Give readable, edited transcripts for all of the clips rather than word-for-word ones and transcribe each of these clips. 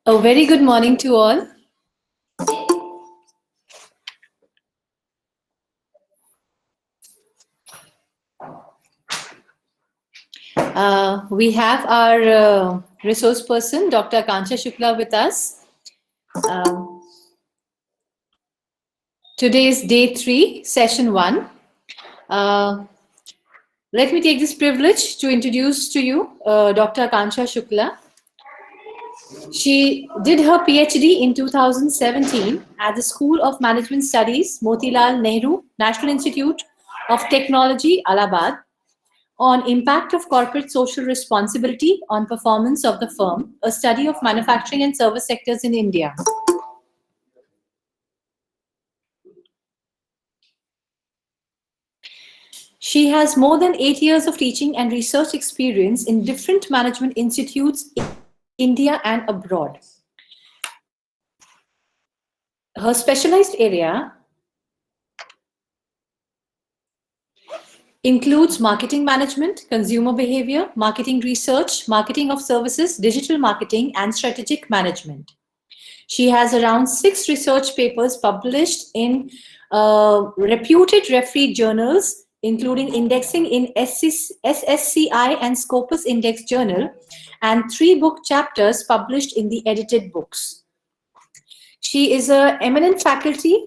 A very good morning to all. We have our resource person, Dr. Akansha Shukla, with us. Today is day 3, session 1. Let me take this privilege to introduce to you Dr. Akansha Shukla. She did her PhD in 2017 at the School of Management Studies, Motilal Nehru National Institute of Technology, Allahabad, on impact of corporate social responsibility on performance of the firm, a study of manufacturing and service sectors in India. She has more than 8 years of teaching and research experience in different management institutes in India and abroad. Her specialized area includes marketing management, consumer behavior, marketing research, marketing of services, digital marketing, and strategic management. She has around 6 research papers published in reputed refereed journals, including indexing in SSCI and Scopus Index Journal, and 3 book chapters published in the edited books. She is an eminent faculty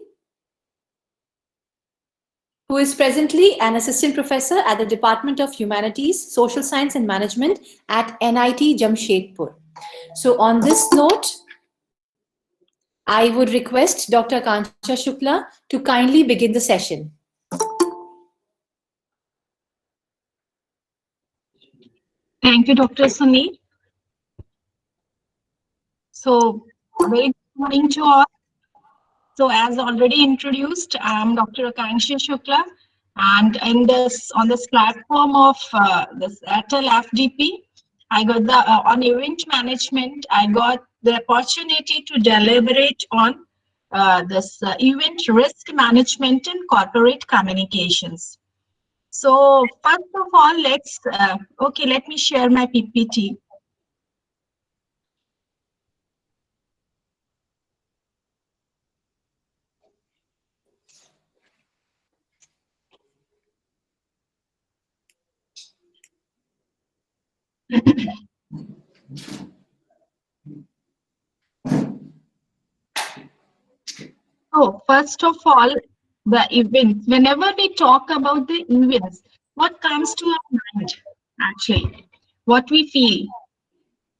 who is presently an assistant professor at the Department of Humanities, Social Science and Management at NIT Jamshedpur. So on this note, I would request Dr. Akansha Shukla to kindly begin the session. Thank you, Dr. Sunil. So, very good morning to all. So, as already introduced, I'm Dr. Akansha Shukla, and on this platform of this Airtel FDP, I got the on event management. I got the opportunity to deliberate on this event risk management and corporate communications. So, first of all, let me share my PPT. So, first of all, the events. Whenever we talk about the events, what comes to our mind actually? What we feel?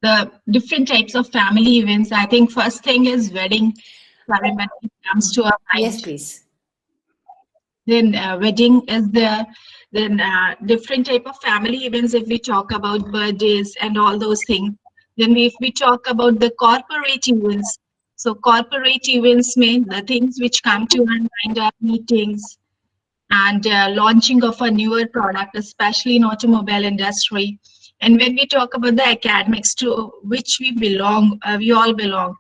The different types of family events. I think first thing is wedding ceremony comes to our mind. Yes, please. Then wedding is there. Then different type of family events. If we talk about birthdays and all those things. Then if we talk about the corporate events. So corporate events mean the things which come to our mind are meetings and launching of a newer product, especially in automobile industry. And when we talk about the academics to which we belong, we all belong.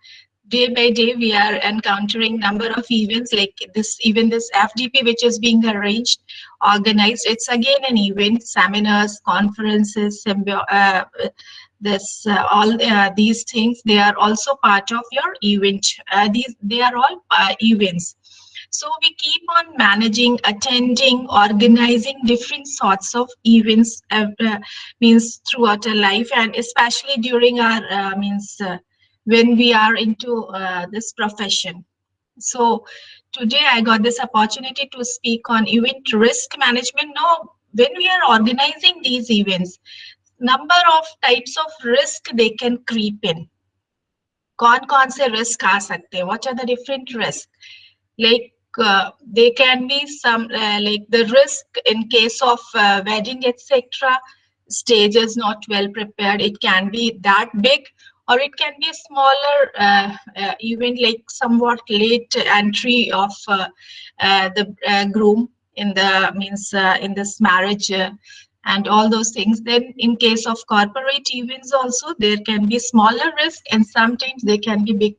Day by day, we are encountering number of events like this, even this FDP, which is being arranged, organized. It's again an event, seminars, conferences, these things. They are also part of your event. They are all events. So we keep on managing, attending, organizing different sorts of events means throughout our life, and especially during our when we are into this profession. So today I got this opportunity to speak on event risk management. Now, when we are organizing these events, number of types of risk they can creep in. कौन से risk आ सकते हैं? What are the different risks? Like they can be some like the risk in case of wedding, etc. Stage is not well prepared. It can be that big, or it can be a smaller event, like somewhat late entry of the groom in the in this marriage. And all those things. Then in case of corporate events also, there can be smaller risk, and sometimes there can be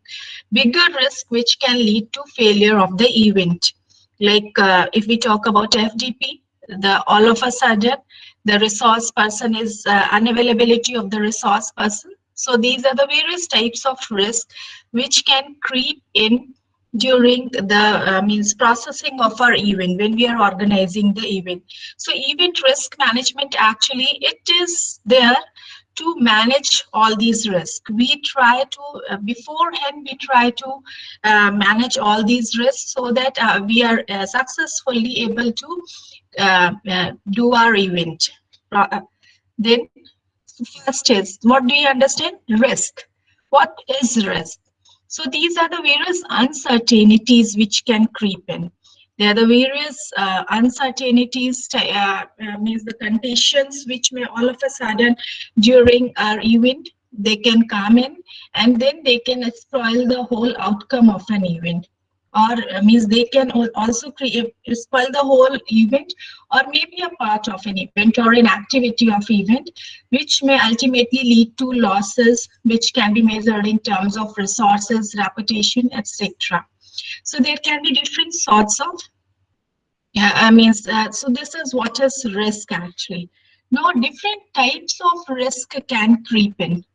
bigger risk which can lead to failure of the event. Like if we talk about FDP, all of a sudden the resource person is unavailability of the resource person. So these are the various types of risk which can creep in during the means processing of our event when we are organizing the event. So event risk management, actually it is there to manage all these risks. We try to beforehand we try to manage all these risks so that we are successfully able to do our event. Then first is, what do you understand? Risk. What is risk? So these are the various uncertainties which can creep in. There are the various uncertainties, means the conditions which may all of a sudden during our event, they can come in and then they can spoil the whole outcome of an event. Or means they can also create, spoil the whole event, or maybe a part of an event or an activity of event, which may ultimately lead to losses which can be measured in terms of resources, reputation, etc. So there can be different sorts of, so this is what is risk actually. Now, different types of risk can creep in,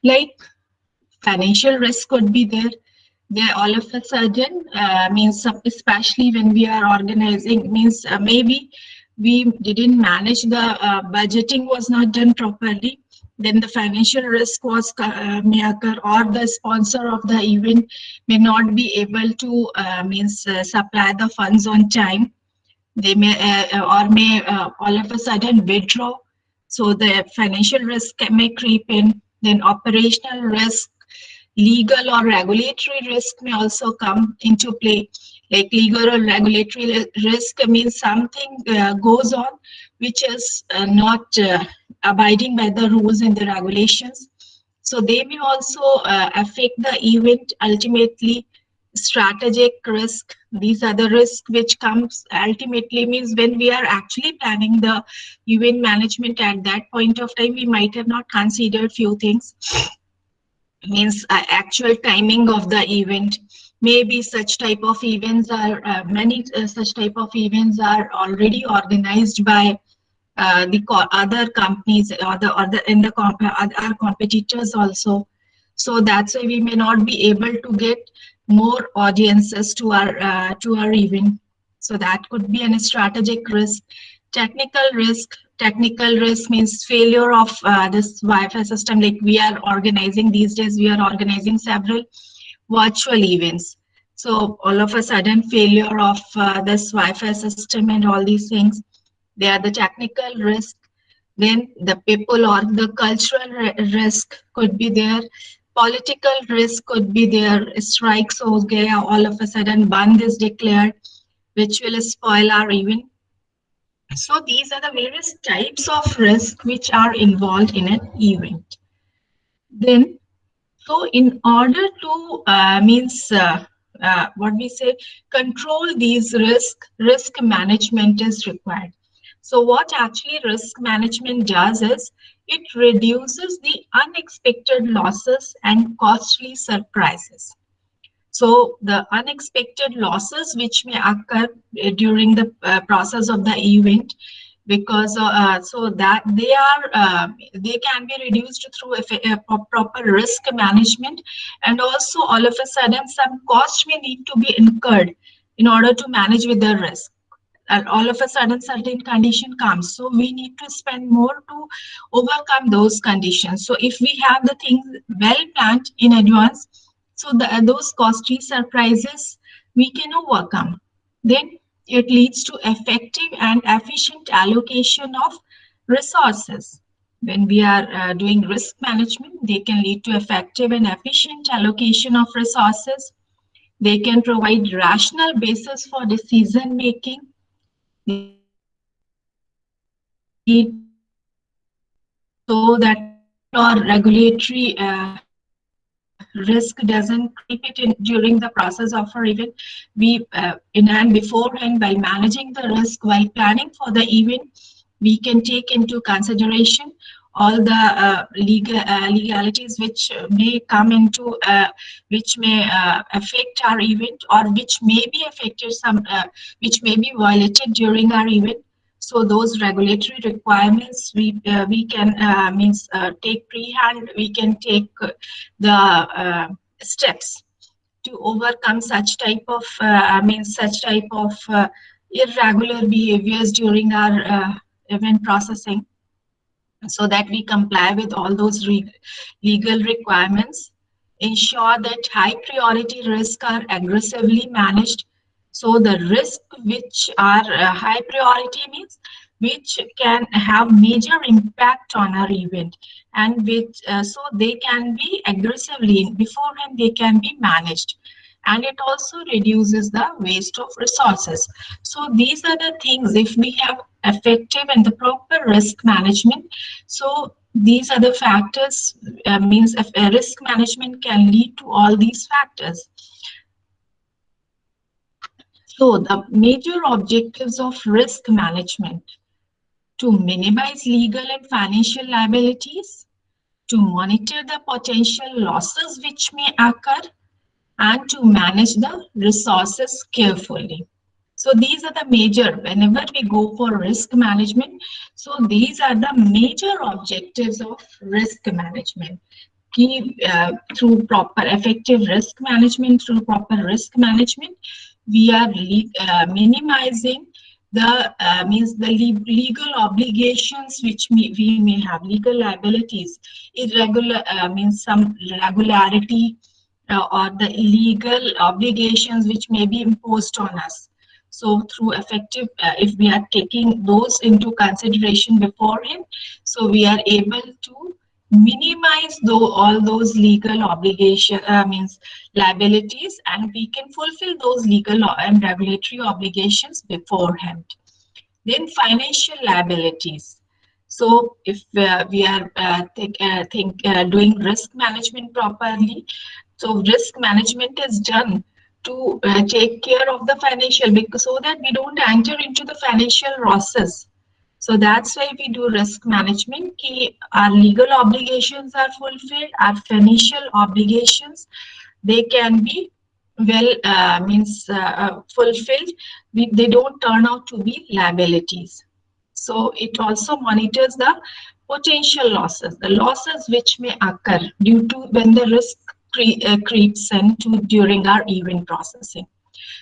like financial risk could be there. There all of a sudden means especially when we are organizing, means maybe we didn't manage the budgeting was not done properly, then the financial risk was may occur, or the sponsor of the event may not be able to supply the funds on time. They may or may all of a sudden withdraw, so the financial risk may creep in. Then operational risk, legal or regulatory risk may also come into play. Like legal or regulatory risk means something goes on which is not abiding by the rules and the regulations. So they may also affect the event ultimately. Strategic risk, these are the risk which comes ultimately, means when we are actually planning the event management, at that point of time we might have not considered few things, means actual timing of the event. Maybe such type of events are many such type of events are already organized by the other companies, or the in the our competitors also. So that's why we may not be able to get more audiences to our event. So that could be a strategic risk. Technical risk. Technical risk means failure of this Wi-Fi system. Like we are organizing these days, we are organizing several virtual events. So all of a sudden failure of this Wi-Fi system and all these things, they are the technical risk. Then the people or the cultural risk could be there. Political risk could be there. Strikes ho gaya, all of a sudden band is declared, which will spoil our event. So these are the various types of risk which are involved in an event. Then, so in order to what we say, control these risk management is required. So what actually risk management does is it reduces the unexpected losses and costly surprises. So the unexpected losses which may occur during the process of the event, because so that they can be reduced through proper risk management, and also all of a sudden some cost may need to be incurred in order to manage with the risk. And all of a sudden certain condition comes, so we need to spend more to overcome those conditions. So if we have the things well planned in advance, so those costly surprises we can overcome. Then it leads to effective and efficient allocation of resources. When we are doing risk management, they can lead to effective and efficient allocation of resources. They can provide rational basis for decision making. They can lead so that or regulatory risk doesn't creep it in during the process of our event. We in and beforehand, while managing the risk, while planning for the event, we can take into consideration all the legalities which may come into which may affect our event, or which may be affected which may be violated during our event. So those regulatory requirements we can take pre-hand, we can take steps to overcome such type of irregular behaviors during our event processing, so that we comply with all those legal requirements, ensure that high priority risks are aggressively managed. So the risk which are high priority means which can have major impact on our event, and which so they can be aggressively beforehand they can be managed, and it also reduces the waste of resources. So these are the things, if we have effective and the proper risk management, so these are the factors, means if a risk management can lead to all these factors. So the major objectives of risk management: to minimize legal and financial liabilities, to monitor the potential losses which may occur, and to manage the resources carefully. So these are the major, whenever we go for risk management, so these are the major objectives of risk management. Through proper effective risk management, we are minimizing the means the legal obligations which we may have, legal liabilities, irregular means some regularity or the illegal obligations which may be imposed on us. So through effective, if we are taking those into consideration beforehand, so we are able to minimize all those legal obligation means liabilities, and we can fulfill those legal and regulatory obligations beforehand. Then financial liabilities. So if we are doing risk management properly, so risk management is done to take care of the financial, because so that we don't enter into the financial losses. So that's why we do risk management. Our legal obligations are fulfilled, our financial obligations, they can be fulfilled. They don't turn out to be liabilities. So it also monitors the potential losses, the losses which may occur due to when the risk creeps in during our event processing.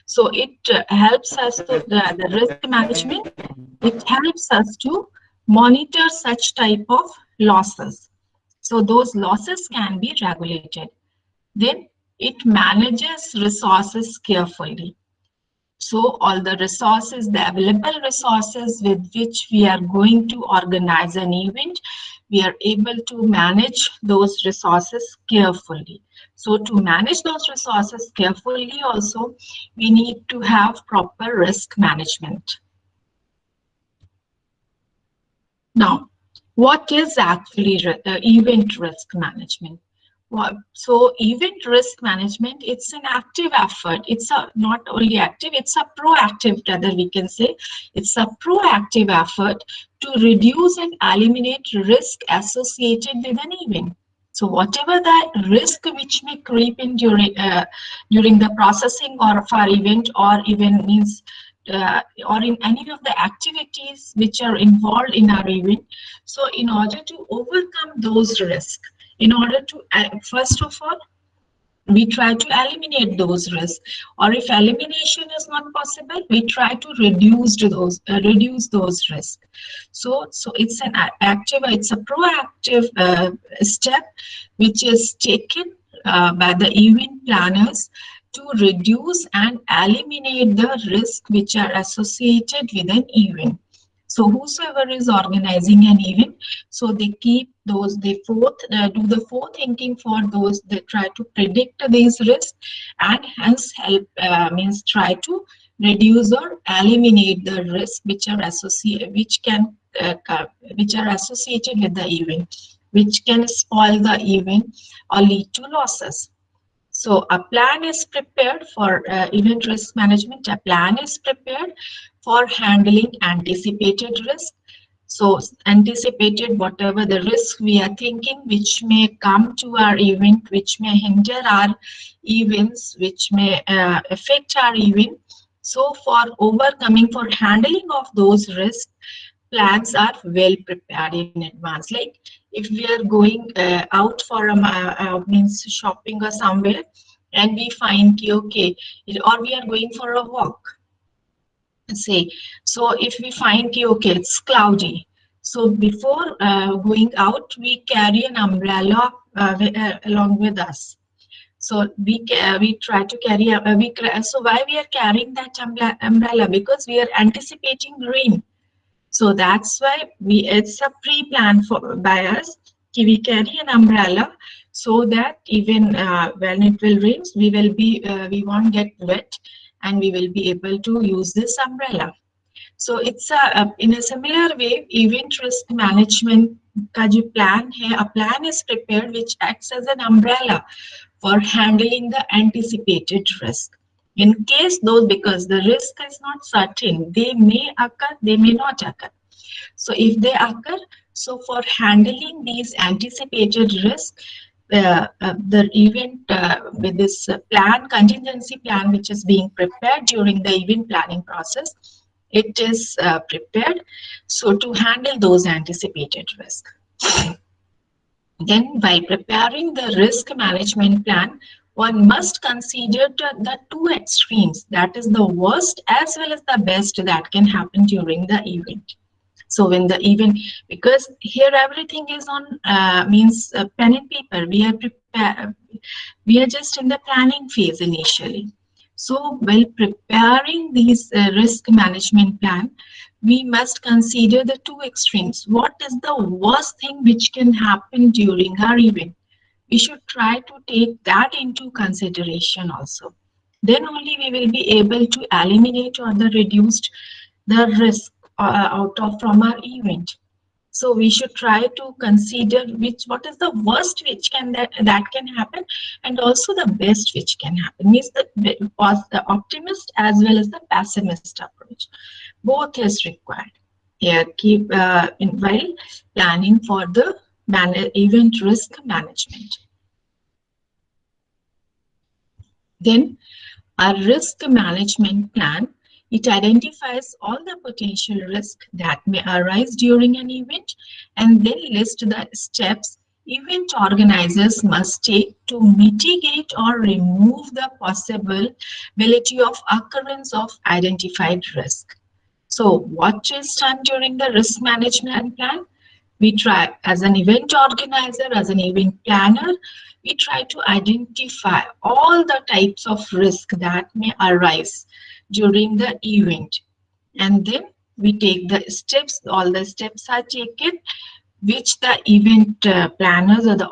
So it helps us to the risk management. It helps us to monitor such type of losses. So those losses can be regulated. Then it manages resources carefully. So all the resources, the available resources with which we are going to organize an event, we are able to manage those resources carefully. So to manage those resources carefully also, we need to have proper risk management. Now, what is actually event risk management? So event risk management, it's an active effort. It's not only active, it's a proactive, rather we can say, it's a proactive effort to reduce and eliminate risk associated with an event. So whatever the risk which may creep in during the processing of our event, or even means or in any of the activities which are involved in our event. So in order to overcome those risks, in order to first of all, we try to eliminate those risks, or if elimination is not possible, we try to reduce those risks. So it's an active, it's a proactive step which is taken by the event planners to reduce and eliminate the risk which are associated with an event. So whosoever is organizing an event, so they keep those, they do the forethinking for those, they try to predict these risks, and hence help try to reduce or eliminate the risks which are associated, which are associated with the event, which can spoil the event or lead to losses. So a plan is prepared for event risk management. A plan is prepared for handling anticipated risk. So anticipated, whatever the risk we are thinking which may come to our event, which may hinder our events, which may affect our event. So for overcoming, for handling of those risks, plans are well prepared in advance. Like if we are going out for a means shopping or somewhere, and we find okay, or we are going for a walk, say, so if we find okay, it's cloudy, so before going out we carry an umbrella along with us. So we try to carry so why we are carrying that umbrella? Because we are anticipating rain. So that's why it's a pre-plan for by us. We carry an umbrella so that even when it will rain, we won't get wet, and we will be able to use this umbrella. So it's in a similar way, event risk management का जो plan है, a plan is prepared which acts as an umbrella for handling the anticipated risk. In case those, because the risk is not certain, they may occur, they may not occur. So if they occur, so for handling these anticipated risks, the event with this plan, contingency plan, which is being prepared during the event planning process, it is prepared so to handle those anticipated risks. Then, by preparing the risk management plan, one must consider the two extremes, that is the worst as well as the best that can happen during the event. So when the event, because here everything is on means pen and paper, we are just in the planning phase initially. So while preparing these risk management plan, we must consider the two extremes. What is the worst thing which can happen during our event? We should try to take that into consideration also. Then only we will be able to eliminate or the reduced the risk out of from our event. So we should try to consider what is the worst which can that can happen, and also the best which can happen. Means the optimist as well as the pessimist approach. Both is required. Here, keep while planning for the event risk management. Then a risk management plan, it identifies all the potential risks that may arise during an event and then list the steps event organizers must take to mitigate or remove the possibility of occurrence of identified risk. So what is done during the risk management plan? We try, as an event organizer, as an event planner, we try to identify all the types of risk that may arise during the event. And then we take the steps, all the steps are taken, which the event planners or the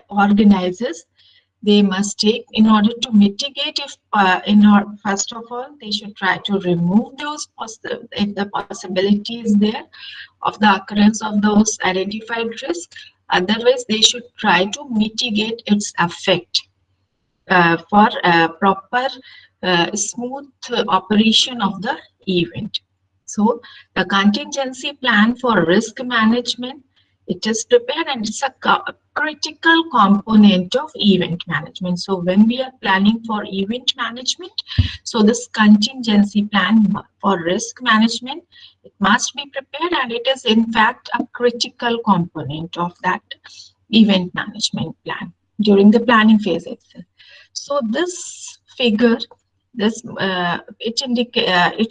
organizers, they must take in order to mitigate if first of all they should try to remove those if the possibility is there of the occurrence of those identified risks. Otherwise they should try to mitigate its effect for proper smooth operation of the event. So the contingency plan for risk management, it is prepared and it's a critical component of event management. So when we are planning for event management, so this contingency plan for risk management, it must be prepared, and it is in fact a critical component of that event management plan during the planning phase itself. So this figure, it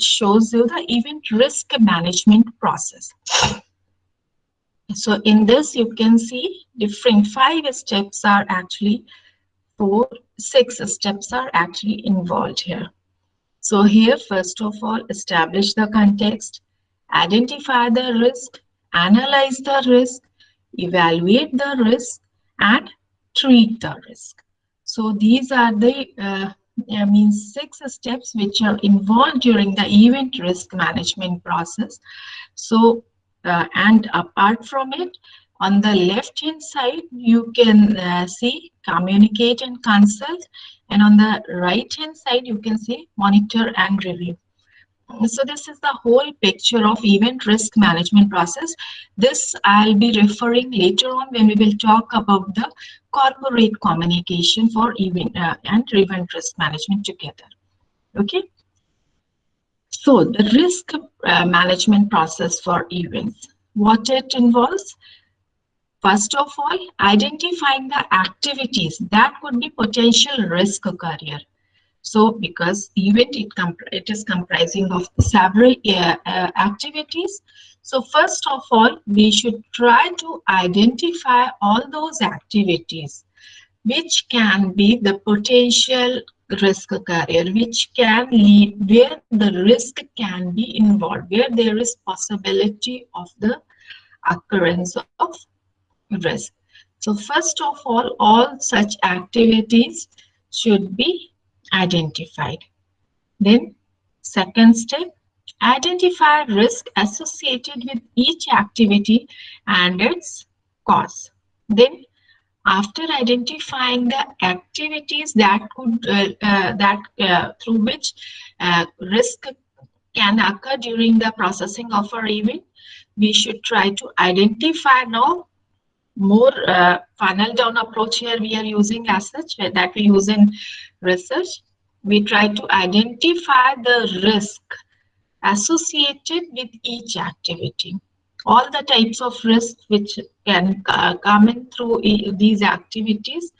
shows you the event risk management process. So in this you can see different 5 steps are actually 6 steps are actually involved here. So here, first of all, establish the context, identify the risk, analyze the risk, evaluate the risk, and treat the risk. So these are the 6 steps which are involved during the event risk management process. So and apart from it, on the left hand side you can see communicate and consult, and on the right hand side you can see monitor and review. So this is the whole picture of event risk management process. This I'll be referring later on when we will talk about the corporate communication for event and event risk management together. Okay. So the risk management process for events, what it involves. First of all, identifying the activities that could be potential risk career. So, because event it is comprising of several activities. So, first of all, we should try to identify all those activities which can be the potential risk career, which can lead where the risk can be involved, where there is possibility of the occurrence of risk. So first of all such activities should be identified. Then second step, identify risk associated with each activity and its cause. Then after identifying the activities that could through which risk can occur during the processing of our event, we should try to identify now more funnel down approach here we are using as such that we use in research. We try to identify the risk associated with each activity, all the types of risk which can come in through these activities.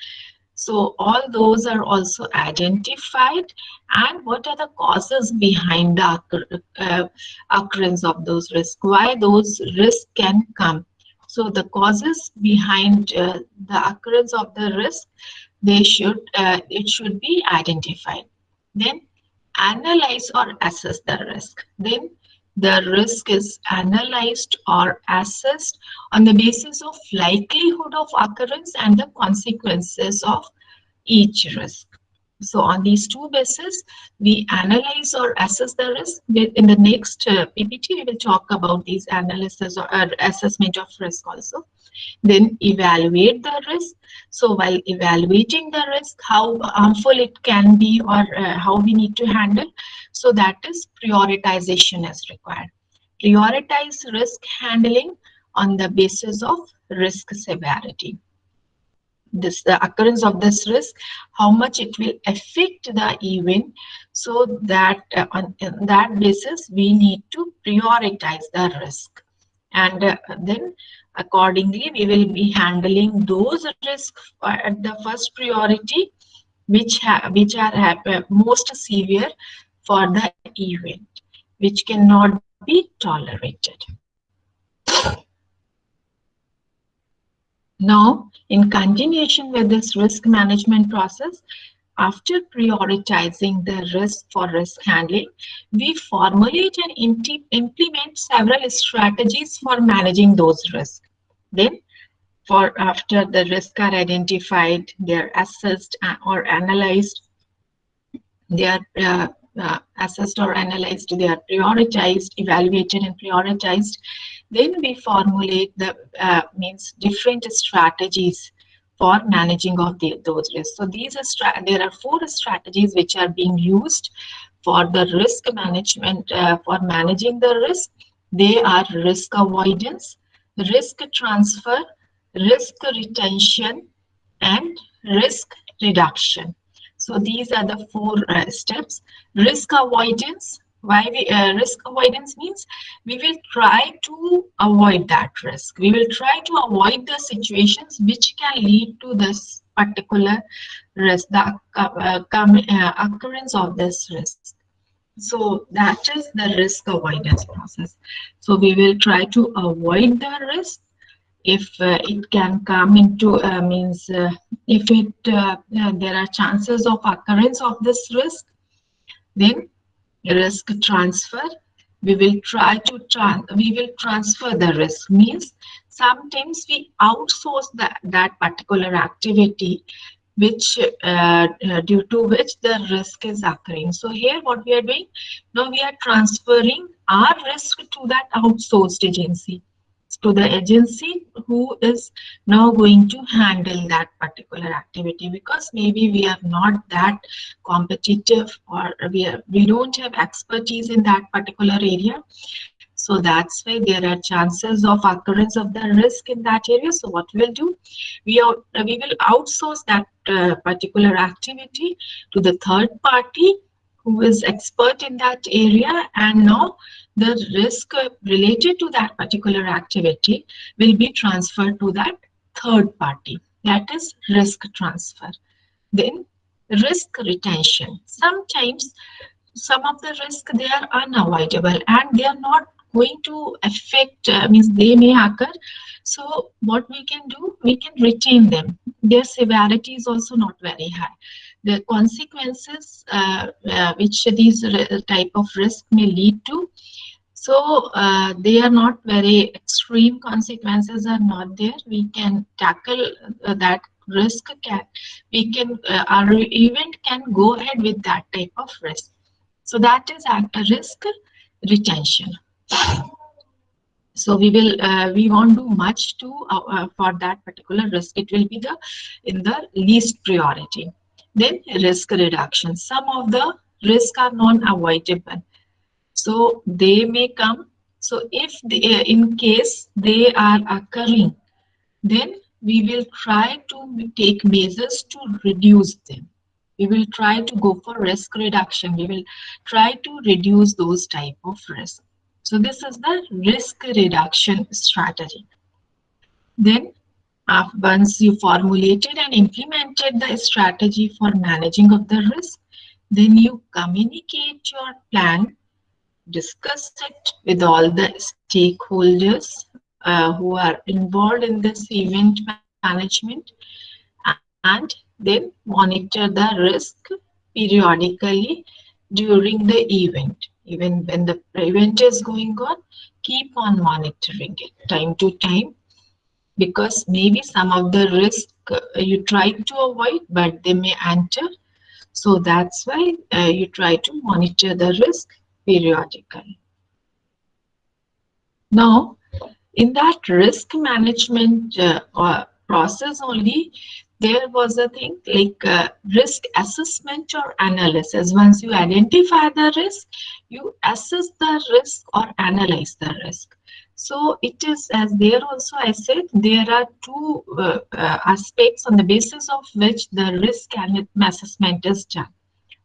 So all those are also identified, and what are the causes behind the occurrence of those risks, why those risks can come. So the causes behind the occurrence of the risk, it should be identified. Then analyze or assess the risk. Then the risk is analyzed or assessed on the basis of likelihood of occurrence and the consequences of each risk. So on these two bases, we analyze or assess the risk. In the next PPT, we will talk about these analysis or assessment of risk also. Then evaluate the risk. So while evaluating the risk, how harmful it can be or how we need to handle, so that is prioritization is required. Prioritize risk handling on the basis of risk severity. The occurrence of this risk, how much it will affect the event, so that on that basis we need to prioritize the risk, and then accordingly we will be handling those risks at the first priority, which are most severe for the event, which cannot be tolerated. Now, in continuation with this risk management process, after prioritizing the risk for risk handling, we formulate and implement several strategies for managing those risks. Then, for after the risks are identified, they are assessed or analyzed, they are assessed or analyzed, they are prioritized, evaluated and prioritized. Then we formulate the different strategies for managing of those risks. So there are 4 strategies which are being used for the risk management, for managing the risk. They are risk avoidance, risk transfer, risk retention, and risk reduction. So these are the 4 steps. Risk avoidance. Why risk avoidance means we will try to avoid that risk. We will try to avoid the situations which can lead to this particular risk, the occurrence of this risk. So that is the risk avoidance process. So we will try to avoid the risk if it can come into if there are chances of occurrence of this risk. Then risk transfer, we will try to transfer the risk, means sometimes we outsource that particular activity which due to which the risk is occurring. So here what we are doing, now we are transferring our risk to that outsourced agency, to the agency who is now going to handle that particular activity, because maybe we are not that competitive, or we don't have expertise in that particular area. So that's why there are chances of occurrence of the risk in that area. So what we'll do, we will outsource that particular activity to the third party who is expert in that area, and now the risk related to that particular activity will be transferred to that third party. That is risk transfer. Then risk retention. Sometimes some of the risk they are unavoidable and they are not going to affect, means they may occur. So what we can do, we can retain them. Their severity is also not very high. The consequences which these type of risk may lead to, so they are not very extreme, consequences are not there. We can tackle that risk. We can our event can go ahead with that type of risk. So that is a risk retention. So we won't do much to for that particular risk. It will be the in the least priority. Then risk reduction. Some of the risks are non-avoidable, so they may come. So if in case they are occurring, then we will try to take measures to reduce them. We will try to go for risk reduction. We will try to reduce those type of risk. So this is the risk reduction strategy. Then once you formulated and implemented the strategy for managing of the risk, then you communicate your plan, discuss it with all the stakeholders who are involved in this event management, and then monitor the risk periodically during the event. Even when the event is going on, keep on monitoring it time to time, because maybe some of the risk you try to avoid, but they may enter. So that's why you try to monitor the risk periodically. Now, in that risk management process only, there was a thing like risk assessment or analysis. Once you identify the risk, you assess the risk or analyze the risk. So it is, as there also I said, there are two aspects on the basis of which the risk assessment is done.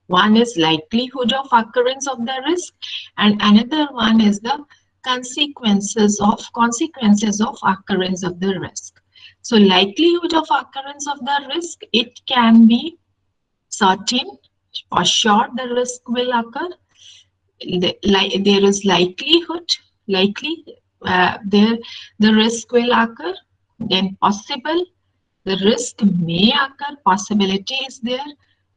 One is likelihood of occurrence of the risk, and another one is the consequences of occurrence of the risk. So likelihood of occurrence of the risk, it can be certain, for sure the risk will occur. There is likelihood, there the risk will occur. Then possible, the risk may occur, possibility is there.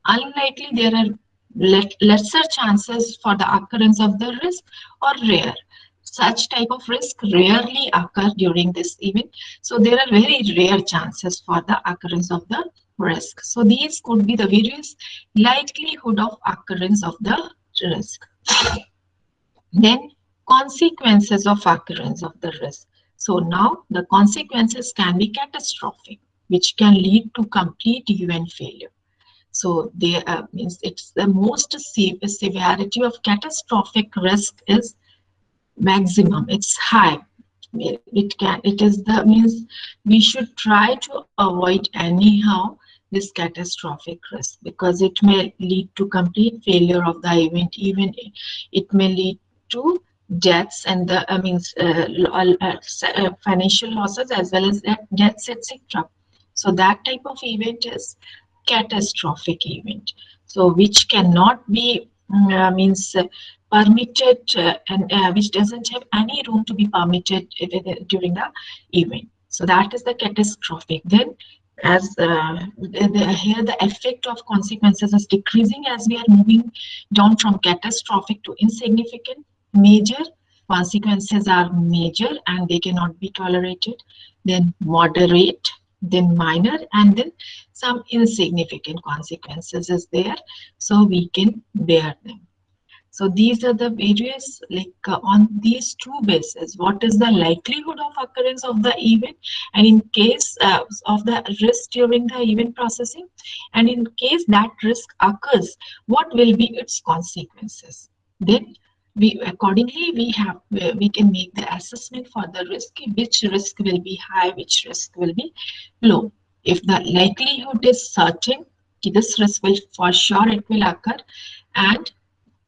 Unlikely, there are lesser chances for the occurrence of the risk, or rare. Such type of risk rarely occur during this event. So there are very rare chances for the occurrence of the risk. So these could be the various likelihood of occurrence of the risk. Then consequences of occurrence of the risk. So now the consequences can be catastrophic, which can lead to complete event failure. So they means it's the most severity of catastrophic risk is maximum. It's high. It is the means we should try to avoid anyhow this catastrophic risk, because it may lead to complete failure of the event. Even it may lead to deaths and the financial losses as well as deaths, etc. So that type of event is catastrophic event. So which cannot be permitted and which doesn't have any room to be permitted during the event. So that is the catastrophic. Then as here the effect of consequences is decreasing as we are moving down from catastrophic to insignificant. Major consequences are major and they cannot be tolerated. Then moderate, then minor, and then some insignificant consequences is there, so we can bear them. So these are the various, on these two bases, what is the likelihood of occurrence of the event, and in case of the risk during the event processing, and in case that risk occurs, what will be its consequences. Then accordingly we can make the assessment for the risk, which risk will be high, which risk will be low. If the likelihood is certain, this risk will for sure it will occur, and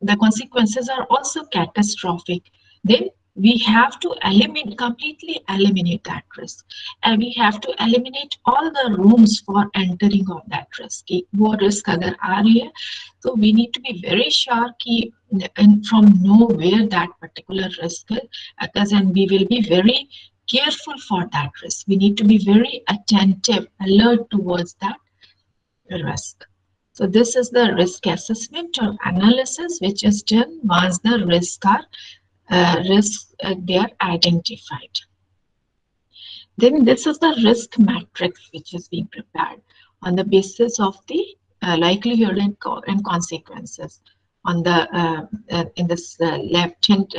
the consequences are also catastrophic, then we have to completely eliminate that risk, and we have to eliminate all the rooms for entering of that risk. कि वो risk अगर आ रही है, so we need to be very sure कि and from nowhere that particular risk occurs, and we will be very careful for that risk. We need to be very attentive, alert towards that risk. So this is the risk assessment or analysis which is done once the risks they are identified. Then this is the risk matrix which is being prepared on the basis of the likelihood and consequences. On the in this left hand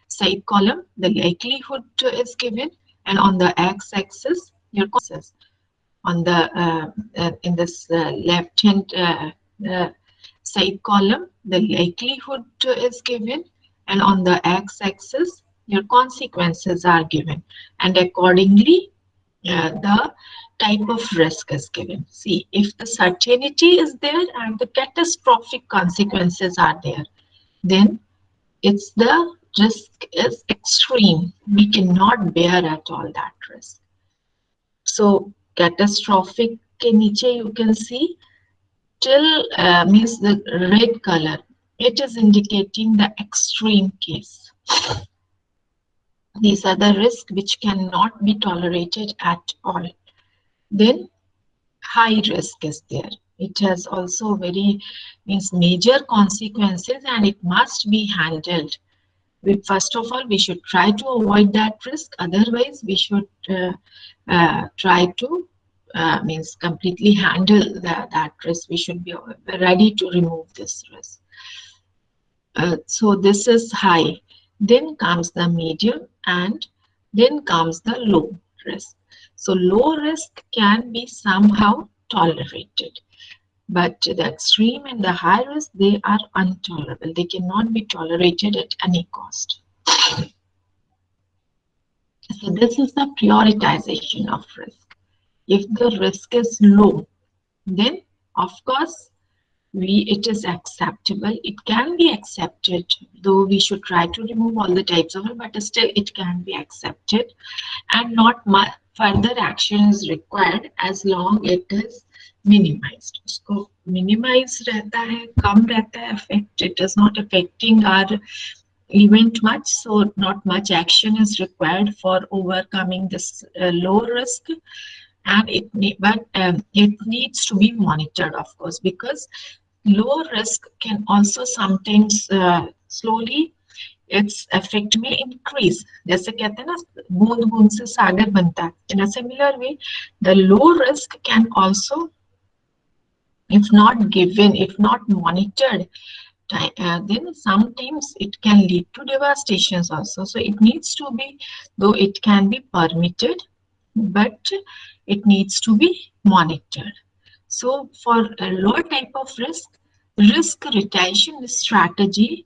side column, the likelihood is given, and on the x-axis your consequences. On the in this left hand side column, the likelihood is given, and on the x-axis your consequences are given, and accordingly the type of risk is given. See, if the certainty is there and the catastrophic consequences are there, then it's the risk is extreme. We cannot bear at all that risk. So catastrophic ke niche you can see till means the red color. It is indicating the extreme case. These are the risks which cannot be tolerated at all. Then high risk is there. It has also very means major consequences, and it must be handled. First of all, we should try to avoid that risk. Otherwise, we should try to means completely handle that risk. We should be ready to remove this risk. So this is high. Then comes the medium, and then comes the low risk. So low risk can be somehow tolerated, but the extreme and the high risk, they are intolerable. They cannot be tolerated at any cost. So this is the prioritization of risk. If the risk is low, then of course it is acceptable. It can be accepted, though we should try to remove all the types of it, but still it can be accepted, and not much further action is required as long it is minimized. उसको minimized रहता है, कम रहता है effect. It is not affecting our event much, so not much action is required for overcoming this low risk. And it needs to be monitored, of course, because low risk can also sometimes slowly its effect may increase. जैसे कहते हैं ना बूंद बूंद से सागर बनता है. In a similar way, the low risk can also, if not given, if not monitored, then sometimes it can lead to devastations also. So it needs to be, though it can be permitted, but it needs to be monitored. So for a lower type of risk retention strategy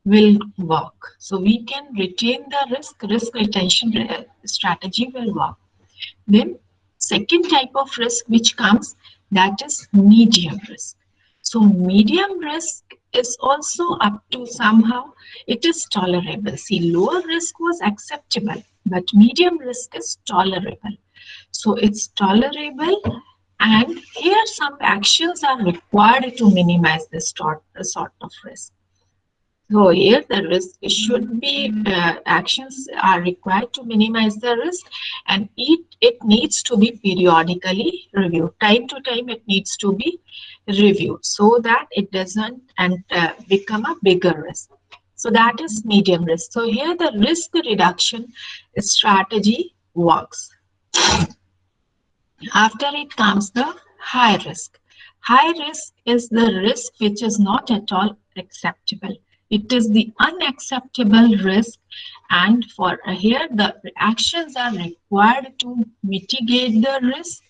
will work. So we can retain the risk retention strategy will work. Then second type of risk which comes, that is medium risk. So medium risk is also up to somehow it is tolerable. See, lower risk was acceptable, but medium risk is tolerable. So it's tolerable, and here some actions are required to minimize this sort of risk. So here the risk should be, actions are required to minimize the risk, and it needs to be periodically reviewed. Time to time it needs to be reviewed so that it doesn't become a bigger risk. So that is medium risk. So here the risk reduction strategy works. After it comes the high risk. High risk is the risk which is not at all acceptable. It is the unacceptable risk, and for here the actions are required to mitigate the risk,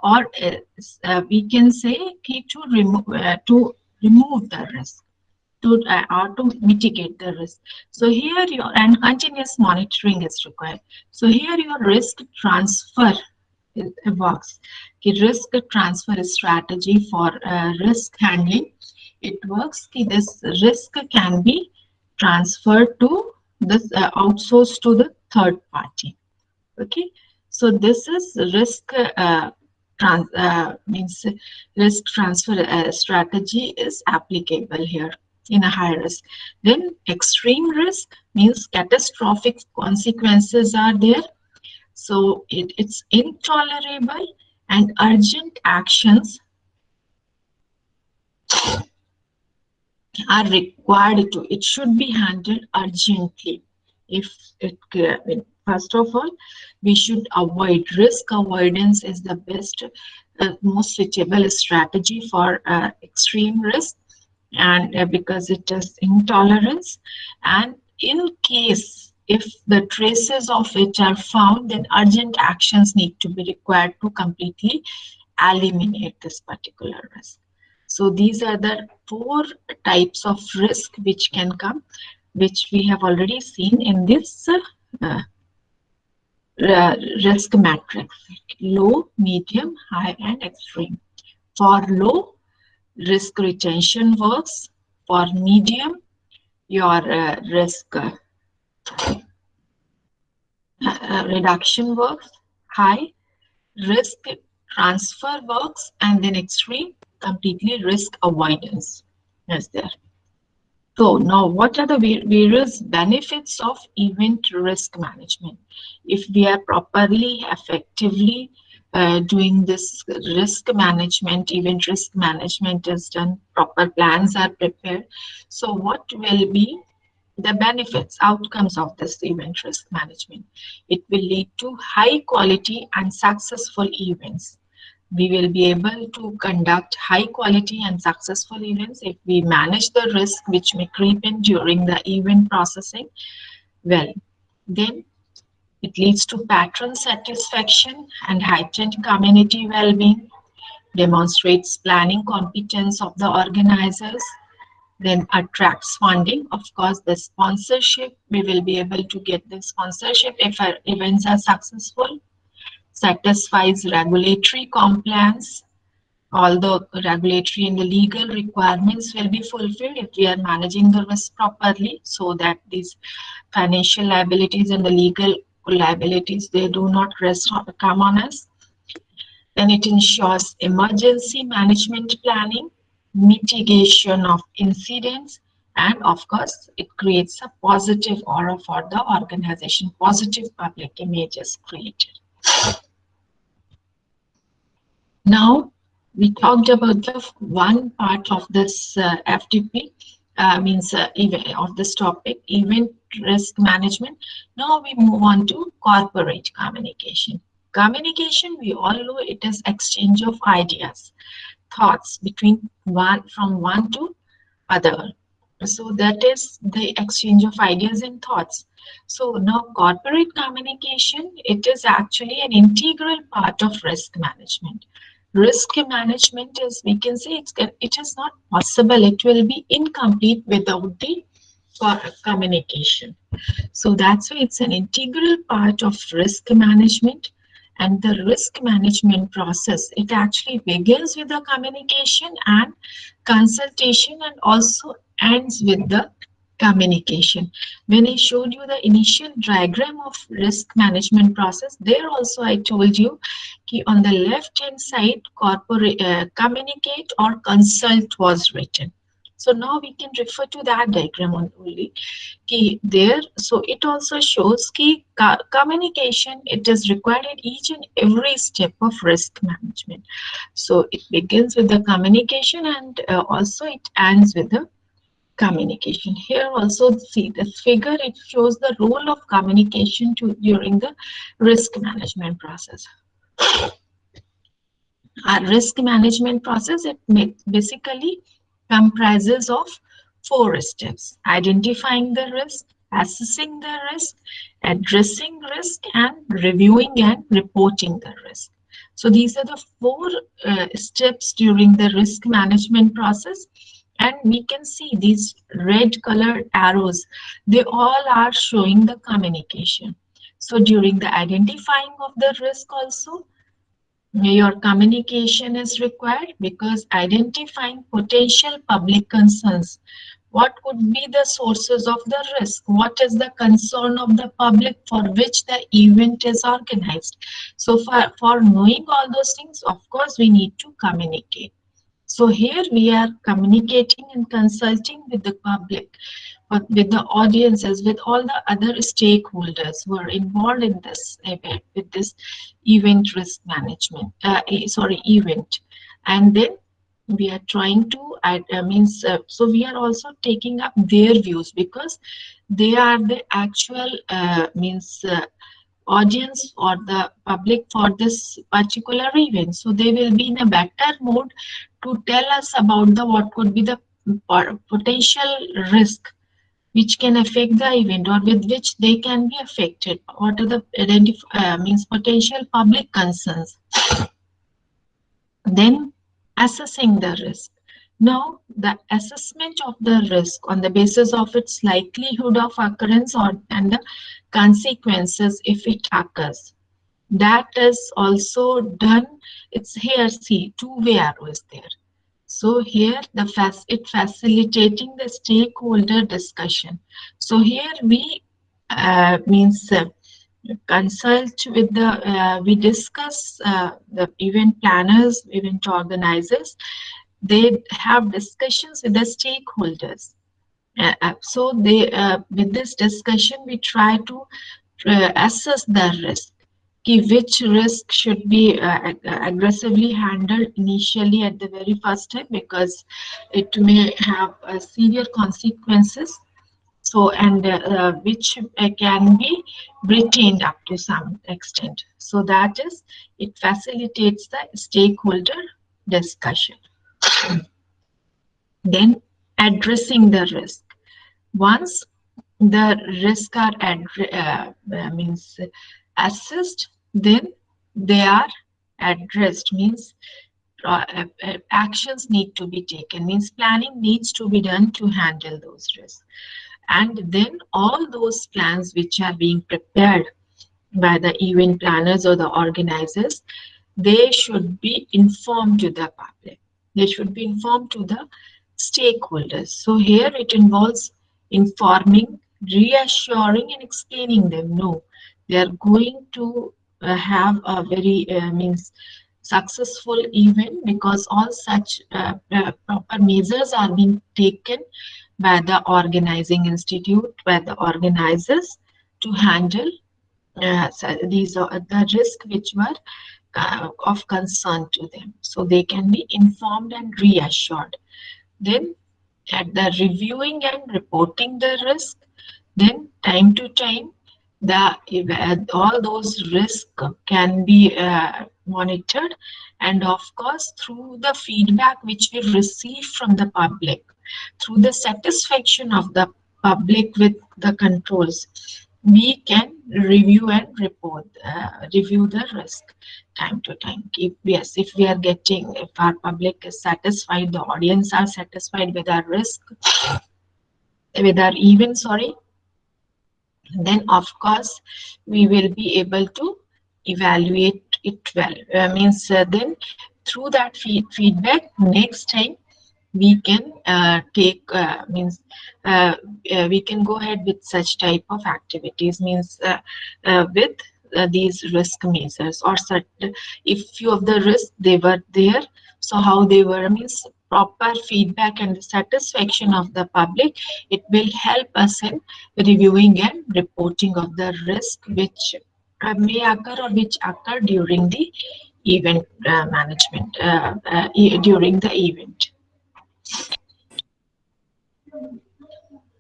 or we can say to remove the risk, or to mitigate the risk. So here and continuous monitoring is required. So here your risk transfer works. The risk transfer strategy for risk handling it works, this risk can be transferred to this outsourced to the third party. Okay, so this is risk means risk transfer strategy is applicable here in a high risk. Then extreme risk means catastrophic consequences are there. So it's intolerable and urgent actions are required to. It should be handled urgently. If it, first of all, we should avoid risk avoidance is the best, most suitable strategy for extreme risk, and because it is intolerance, and in case if the traces of it are found, then urgent actions need to be required to completely eliminate this particular risk. So these are the 4 types of risk which can come, which we have already seen in this risk matrix: low, medium, high, and extreme. For low, risk retention works. For medium, your risk reduction works. High, risk transfer works. And then extreme, completely risk avoidance is there. So now, what are the various benefits of event risk management? If we are properly, effectively doing this risk management, event risk management is done, proper plans are prepared. So what will be the benefits, outcomes of this event risk management? It will lead to high quality and successful events. We will be able to conduct high quality and successful events if we manage the risk which may creep in during the event processing well. Then it leads to patron satisfaction and heightened community well-being, demonstrates planning competence of the organizers, then attracts funding. Of course, the sponsorship, we will be able to get the sponsorship if our events are successful, satisfies regulatory compliance. All the regulatory and the legal requirements will be fulfilled if we are managing the risk properly, so that these financial liabilities and the legal liabilities, they do not come on us. Then it ensures emergency management planning, mitigation of incidents, and of course, it creates a positive aura for the organization. Positive public image is created. Now, we talked about the one part of this FTP, of this topic, event risk management. Now we move on to corporate communication. Communication, we all know it is exchange of ideas, thoughts between from one to other. So that is the exchange of ideas and thoughts. So now corporate communication, it is actually an integral part of risk management. Risk management is, we can say, it is not possible, it will be incomplete without the communication. So that's why it's an integral part of risk management. And the risk management process, it actually begins with the communication and consultation, and also ends with the communication. When I showed you the initial diagram of risk management process, there also I told you on the left hand side, communicate or consult was written. So now we can refer to that diagram only. There, so it also shows communication, it is required at each and every step of risk management. So it begins with the communication, and also it ends with the communication. Here also, see this figure, it shows the role of communication during the risk management process. Our risk management process, it basically comprises of 4 steps: identifying the risk, assessing the risk, addressing risk, and reviewing and reporting the risk. So these are the 4 steps during the risk management process. And we can see these red colored arrows, they all are showing the communication. So during the identifying of the risk also, Your communication is required because identifying potential public concerns. What could be the sources of the risk? What is the concern of the public for which the event is organized? So for knowing all those things, of course, we need to communicate. So here we are communicating and consulting with the public, with the audiences, with all the other stakeholders who are involved in this event, with this event risk management, event. And then we are trying to, so we are also taking up their views because they are the actual, audience or the public for this particular event. So they will be in a better mood to tell us about the what could be the potential risk which can affect the event or with which they can be affected. What are the potential public concerns? Then assessing the risk. Now, the assessment of the risk on the basis of its likelihood of occurrence and the consequences if it occurs. That is also done. It's here, see, two-way arrow is there. So here it facilitating the stakeholder discussion. So here we consult with the we discuss the event planners, event organizers. They have discussions with the stakeholders. So they with this discussion we try to assess the risk. Which risk should be aggressively handled initially at the very first time because it may have severe consequences. So and which can be retained up to some extent. So that is, it facilitates the stakeholder discussion. Then addressing the risk. Once the risk are assessed, then they are addressed, means actions need to be taken, means planning needs to be done to handle those risks. And then all those plans which are being prepared by the event planners or the organizers, they should be informed to the public. They should be informed to the stakeholders. So here it involves informing, reassuring, and explaining them. No, they are going to have a very successful event because all such proper measures are being taken by the organizing institute, by the organizers to handle so these are the risks which were of concern to them. So they can be informed and reassured. Then at the reviewing and reporting the risk, then time to time, all those risks can be monitored, and of course through the feedback which we receive from the public, through the satisfaction of the public with the controls, we can review and review the risk time to time. If we are getting, if our public is satisfied, the audience are satisfied with our risk, with our event, sorry, then of course we will be able to evaluate it well. Then through that feedback, next time we can we can go ahead with such type of activities, with these risk measures, or certain, if few of the risks they were there, so how they were, proper feedback and the satisfaction of the public, it will help us in reviewing and reporting of the risk which may occur or which occur during the event management, during the event.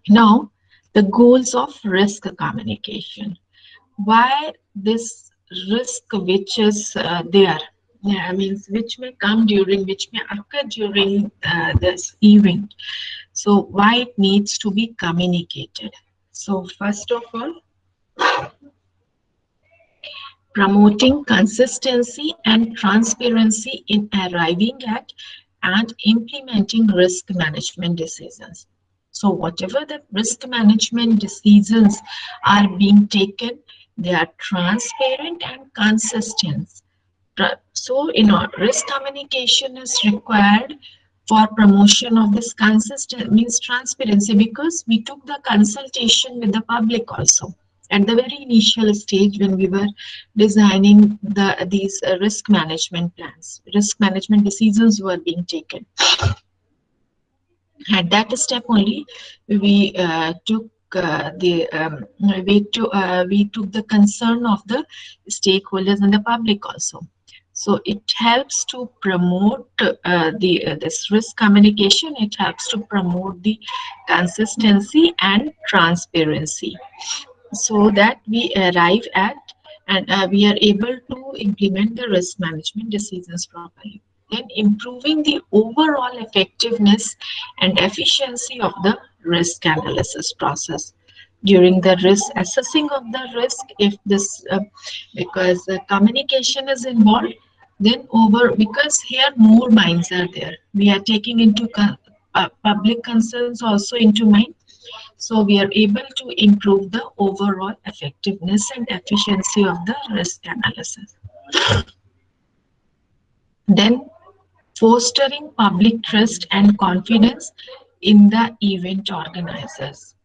Now, the goals of risk communication. Why this risk which is there, which may come during, which may occur during this event. So why it needs to be communicated. So first of all, promoting consistency and transparency in arriving at and implementing risk management decisions. So whatever the risk management decisions are being taken, they are transparent and consistent. So, risk communication is required for promotion of this consistent means transparency, because we took the consultation with the public also at the very initial stage when we were designing these risk management plans. Risk management decisions were being taken. At that step only, we took the we took the concern of the stakeholders and the public also. So it helps to promote this risk communication. It helps to promote the consistency and transparency, so that we arrive at and we are able to implement the risk management decisions properly. Then improving the overall effectiveness and efficiency of the risk analysis process. During the risk assessing of the risk, if this because communication is involved, then over, because here more minds are there, we are taking into public concerns also into mind, so we are able to improve the overall effectiveness and efficiency of the risk analysis. Then fostering public trust and confidence in the event organizers.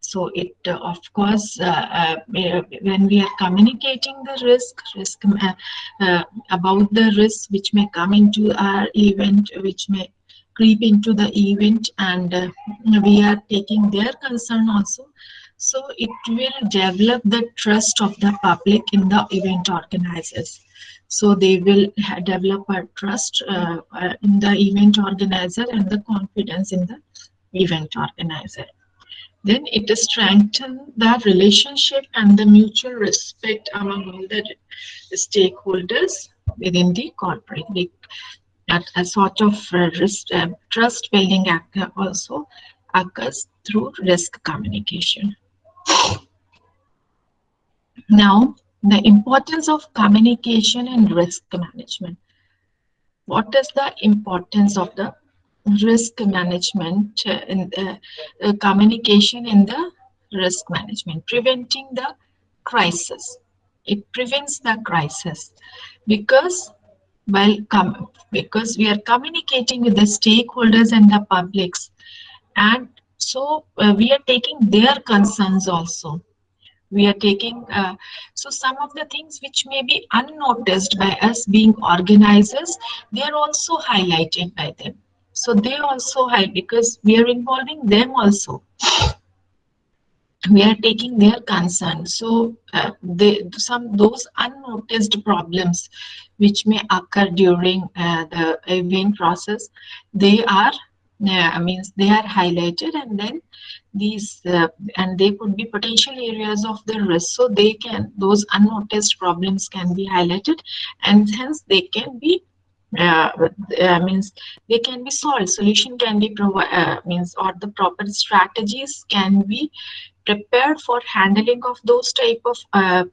So it, of course, when we are communicating the risk about the risks which may come into our event, which may creep into the event, and we are taking their concern also. So it will develop the trust of the public in the event organizers. So they will develop a trust in the event organizer and the confidence in the event organizer. Then it strengthens the relationship and the mutual respect among all the stakeholders within the corporate. A sort of trust building act also occurs through risk communication. Now, the importance of communication and risk management. What is the importance of the risk management in the communication in the risk management? Preventing the crisis. It prevents the crisis, because because we are communicating with the stakeholders and the publics, and so we are taking their concerns also. We are taking so some of the things which may be unnoticed by us being organizers, they are also highlighted by them. So they also hide, because we are involving them also, we are taking their concern. So they, some those unnoticed problems which may occur during the event process, they are means they are highlighted, and then these and they could be potential areas of the risk, so they can, those unnoticed problems can be highlighted, and hence they can be means they can be solved, solution can be means, or the proper strategies can be prepared for handling of those type of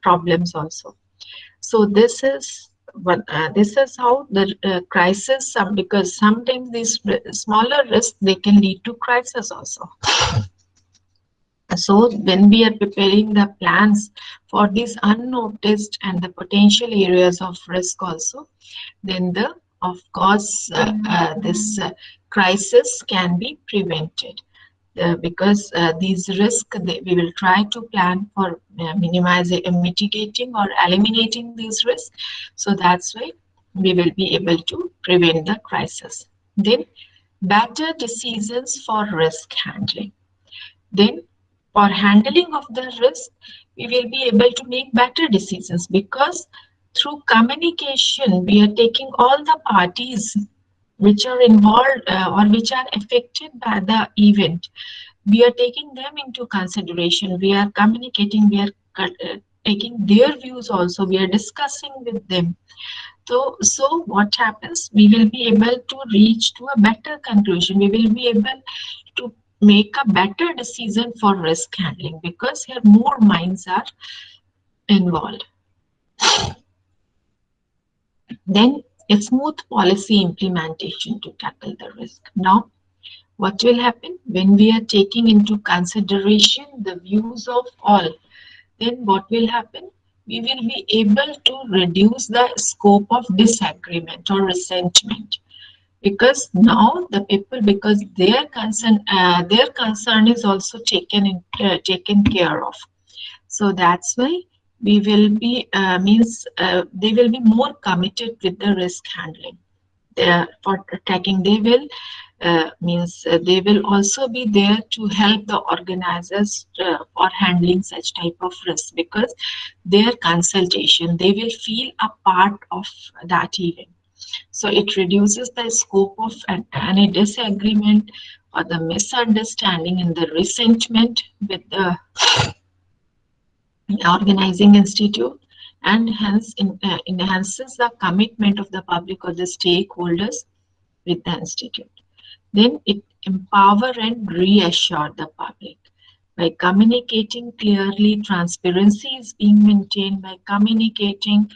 problems also. So this is how the crisis, because sometimes these smaller risks, they can lead to crisis also. So when we are preparing the plans for these unnoticed and the potential areas of risk also, then the, of course, this crisis can be prevented. Because these risks, we will try to plan for minimizing, mitigating or eliminating these risks. So that's why we will be able to prevent the crisis. Then better decisions for risk handling. Then for handling of the risk, we will be able to make better decisions, because through communication, we are taking all the parties which are involved or which are affected by the event. We are taking them into consideration. We are communicating, we are taking their views also, we are discussing with them. So what happens? We will be able to reach to a better conclusion. We will be able to make a better decision for risk handling, because here more minds are involved. Then a smooth policy implementation to tackle the risk. Now, what will happen when we are taking into consideration the views of all? Then what will happen? we will be able to reduce the scope of disagreement or resentment, because now the people, because their concern is also taken care of. So that's why we will be means they will be more committed with the risk handling. For tracking, they will they will also be there to help the organizers for handling such type of risk, because their consultation, they will feel a part of that event. So it reduces the scope of any disagreement or the misunderstanding and the resentment with the organizing institute, and hence enhances the commitment of the public or the stakeholders with the institute. Then it empower and reassure the public by communicating clearly. Transparency is being maintained by communicating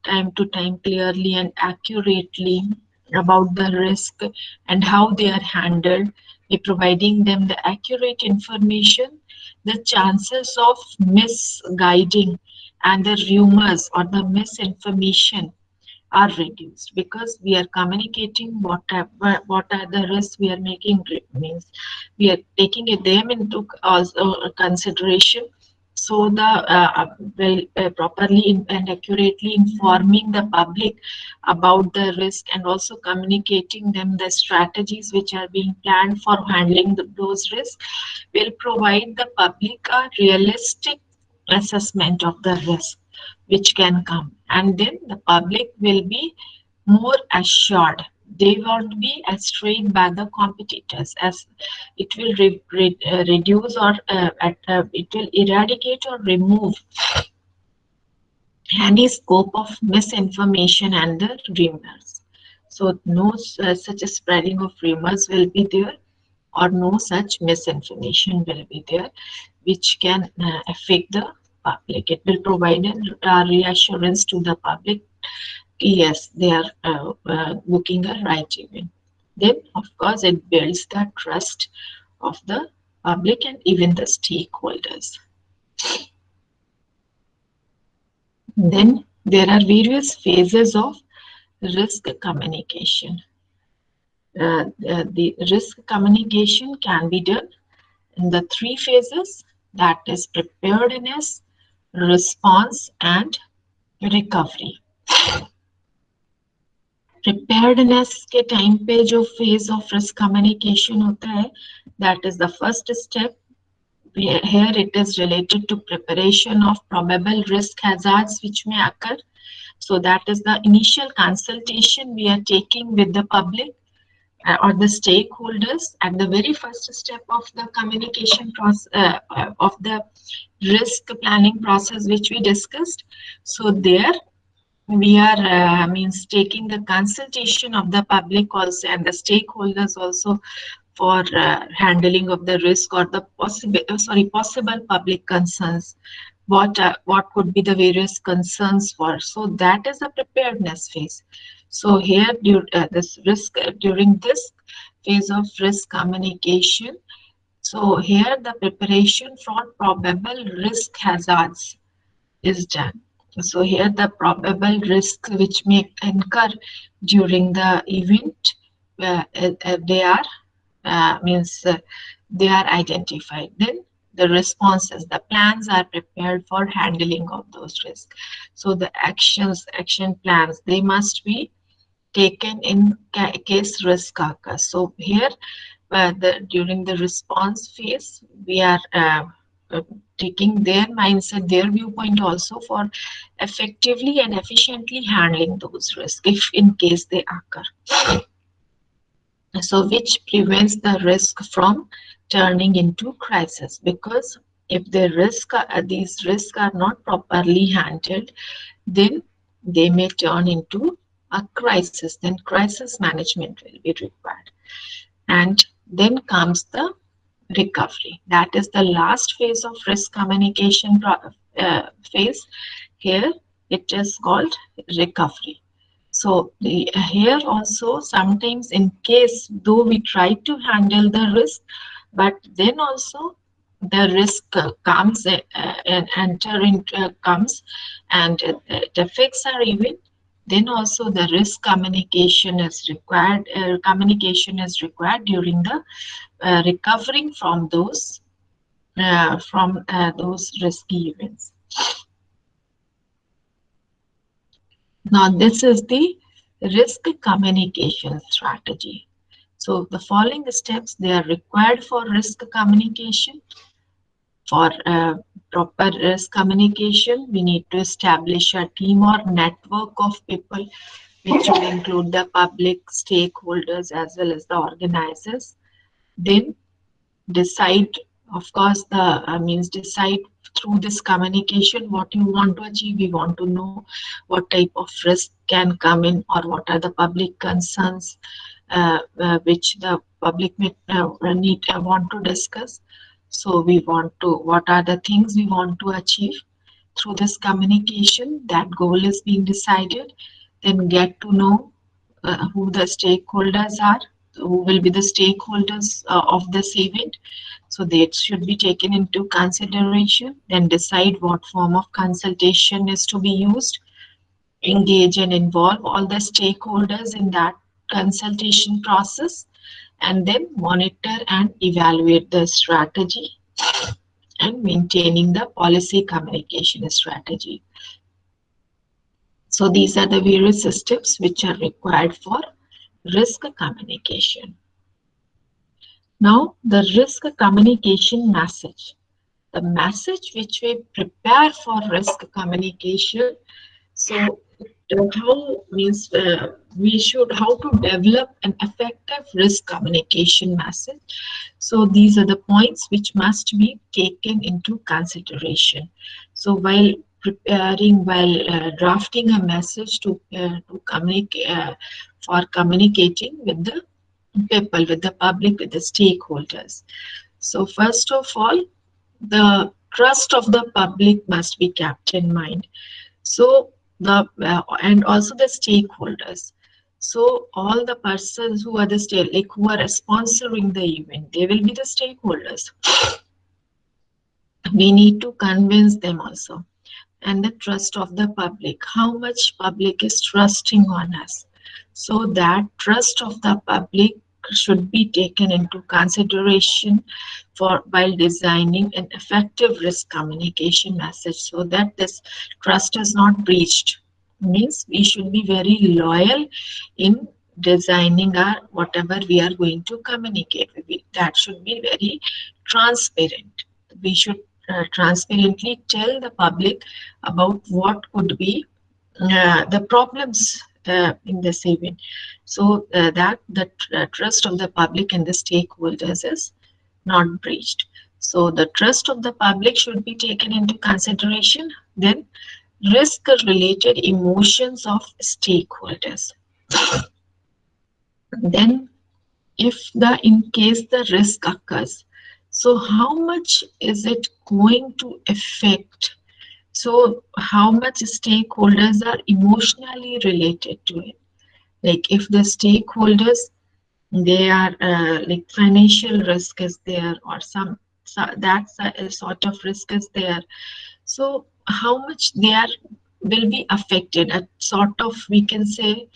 time to time clearly and accurately about the risk and how they are handled. By providing them the accurate information, the chances of misguiding and the rumors or the misinformation are reduced, because we are communicating what are the risks we are making, means we are taking them into also consideration. So the well, properly and accurately informing the public about the risk, and also communicating them the strategies which are being planned for handling those risks, will provide the public a realistic assessment of the risk which can come, and then the public will be more assured. They won't be strayed by the competitors, as it will reduce or it will eradicate or remove any scope of misinformation and the rumors. So no such a spreading of rumors will be there, or no such misinformation will be there, which can affect the public. It will provide a reassurance to the public. Yes, they are booking a right event. Then, of course, it builds the trust of the public and even the stakeholders. Then there are various phases of risk communication. The risk communication can be done in the three phases, that is preparedness, response, and recovery. Preparedness के time पे जो phase of risk communication होता है, that is the first step. Here it is related to preparation of probable risk hazards which may occur. So that is the initial consultation we are taking with the public or the stakeholders at the very first step of the communication process of the risk planning process which we discussed. So there we are means taking the consultation of the public also and the stakeholders also for handling of the risk or the possible public concerns. What could be the various concerns for? So that is the preparedness phase. So here this risk during this phase of risk communication. So here the preparation for probable risk hazards is done. So here the probable risks which may occur during the event, they are they are identified. Then the responses, the plans are prepared for handling of those risks. So the action plans, they must be taken in case risk occurs. So here, during the response phase, we are uh, taking their mindset, their viewpoint also for effectively and efficiently handling those risks if in case they occur. So which prevents the risk from turning into crisis, because if these risks are not properly handled, then they may turn into a crisis. Then crisis management will be required. And then comes the recovery. That is the last phase of risk communication phase. Here it is called recovery. So here also sometimes in case though we try to handle the risk, but then also the risk comes and enter into comes and it affects our event, then also the risk communication is required. Communication is required during the recovering from those risky events. Now, this is the risk communication strategy. So, the following steps they are required for risk communication. For proper risk communication, we need to establish a team or network of people, which will include the public stakeholders as well as the organizers. Then decide, of course, the means decide through this communication what you want to achieve. We want to know what type of risk can come in, or what are the public concerns which the public may want to discuss. So we want to, what are the things we want to achieve through this communication. That goal is being decided. Then get to know who the stakeholders are, who will be the stakeholders of this event. So that should be taken into consideration. Then decide what form of consultation is to be used. Engage and involve all the stakeholders in that consultation process, and then monitor and evaluate the strategy and maintaining the policy communication strategy. So these are the various steps which are required for risk communication. Now, the risk communication message. The message which we prepare for risk communication. So, how means we should how to develop an effective risk communication message. So these are the points which must be taken into consideration. So while preparing, while drafting a message to communicate for communicating with the people, with the public, with the stakeholders. So first of all, the trust of the public must be kept in mind. So the and also the stakeholders. So all the persons who are the who are sponsoring the event, they will be the stakeholders. We need to convince them also. And the trust of the public, how much public is trusting on us. So that trust of the public should be taken into consideration for while designing an effective risk communication message, so that this trust is not breached. Means we should be very loyal in designing our whatever we are going to communicate with it. That should be very transparent. We should transparently tell the public about what could be the problems in this event, so that the trust of the public and the stakeholders is not breached. So the trust of the public should be taken into consideration. Then risk related emotions of stakeholders. Then if the in case the risk occurs, so how much is it going to affect? So how much stakeholders are emotionally related to it? Like if the stakeholders, they are like financial risk is there, or some so that's a sort of risk is there. So how much they are will be affected? A sort of, we can say,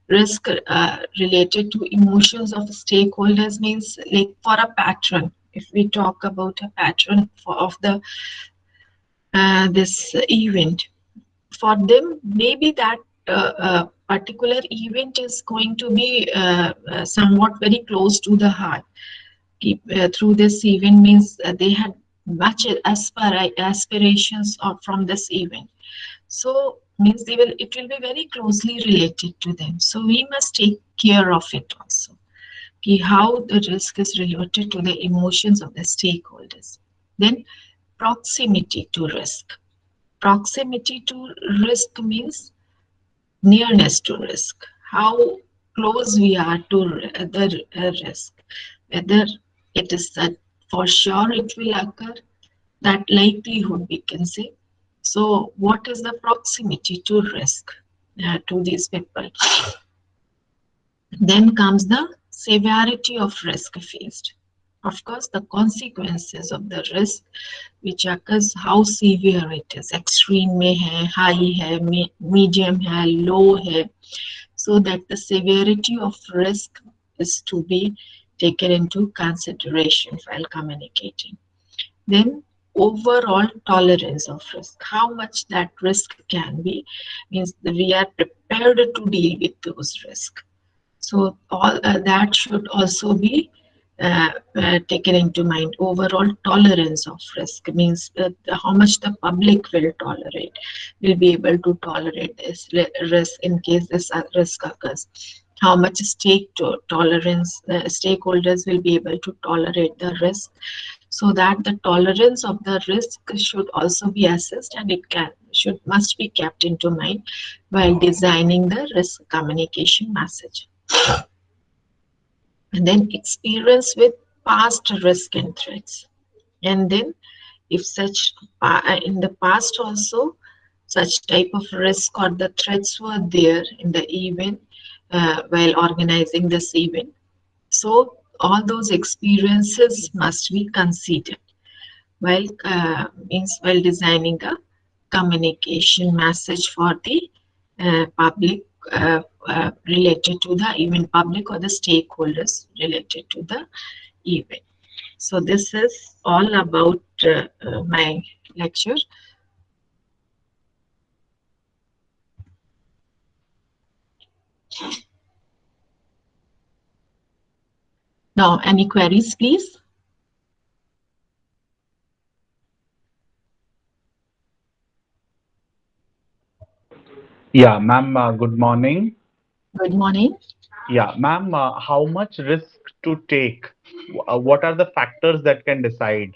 risk related to emotions of stakeholders means, like for a patron, if we talk about a patron of the this event, for them maybe that particular event is going to be somewhat very close to the heart. Through this event means they had much aspirations from this event. So means it will be very closely related to them. So we must take care of it also. How the risk is related to the emotions of the stakeholders. Then proximity to risk. Proximity to risk means nearness to risk. How close we are to the risk. Whether it is that for sure it will occur, that likelihood we can say. So what is the proximity to risk to these people? Then comes the severity of risk faced. Of course, the consequences of the risk which occurs, how severe it is, extreme में है, high है, medium है, low है, so that the severity of risk is to be taken into consideration while communicating. Then overall tolerance of risk, how much that risk can be, means that we are prepared to deal with those risks. So all that should also be taken into mind. Overall tolerance of risk means how much the public will be able to tolerate this risk in case this risk occurs. How much tolerance stakeholders will be able to tolerate the risk, so that the tolerance of the risk should also be assessed, and it must be kept into mind while designing the risk communication message. And then experience with past risk and threats. And then if such in the past also such type of risk or the threats were there in the event while organizing this event, so all those experiences must be considered while while designing a communication message for the public related to the event, public or the stakeholders related to the event. So this is all about my lecture. Now, any queries, please? Yeah, ma'am, good morning. Good morning. Yeah, ma'am, how much risk to take? What are the factors that can decide?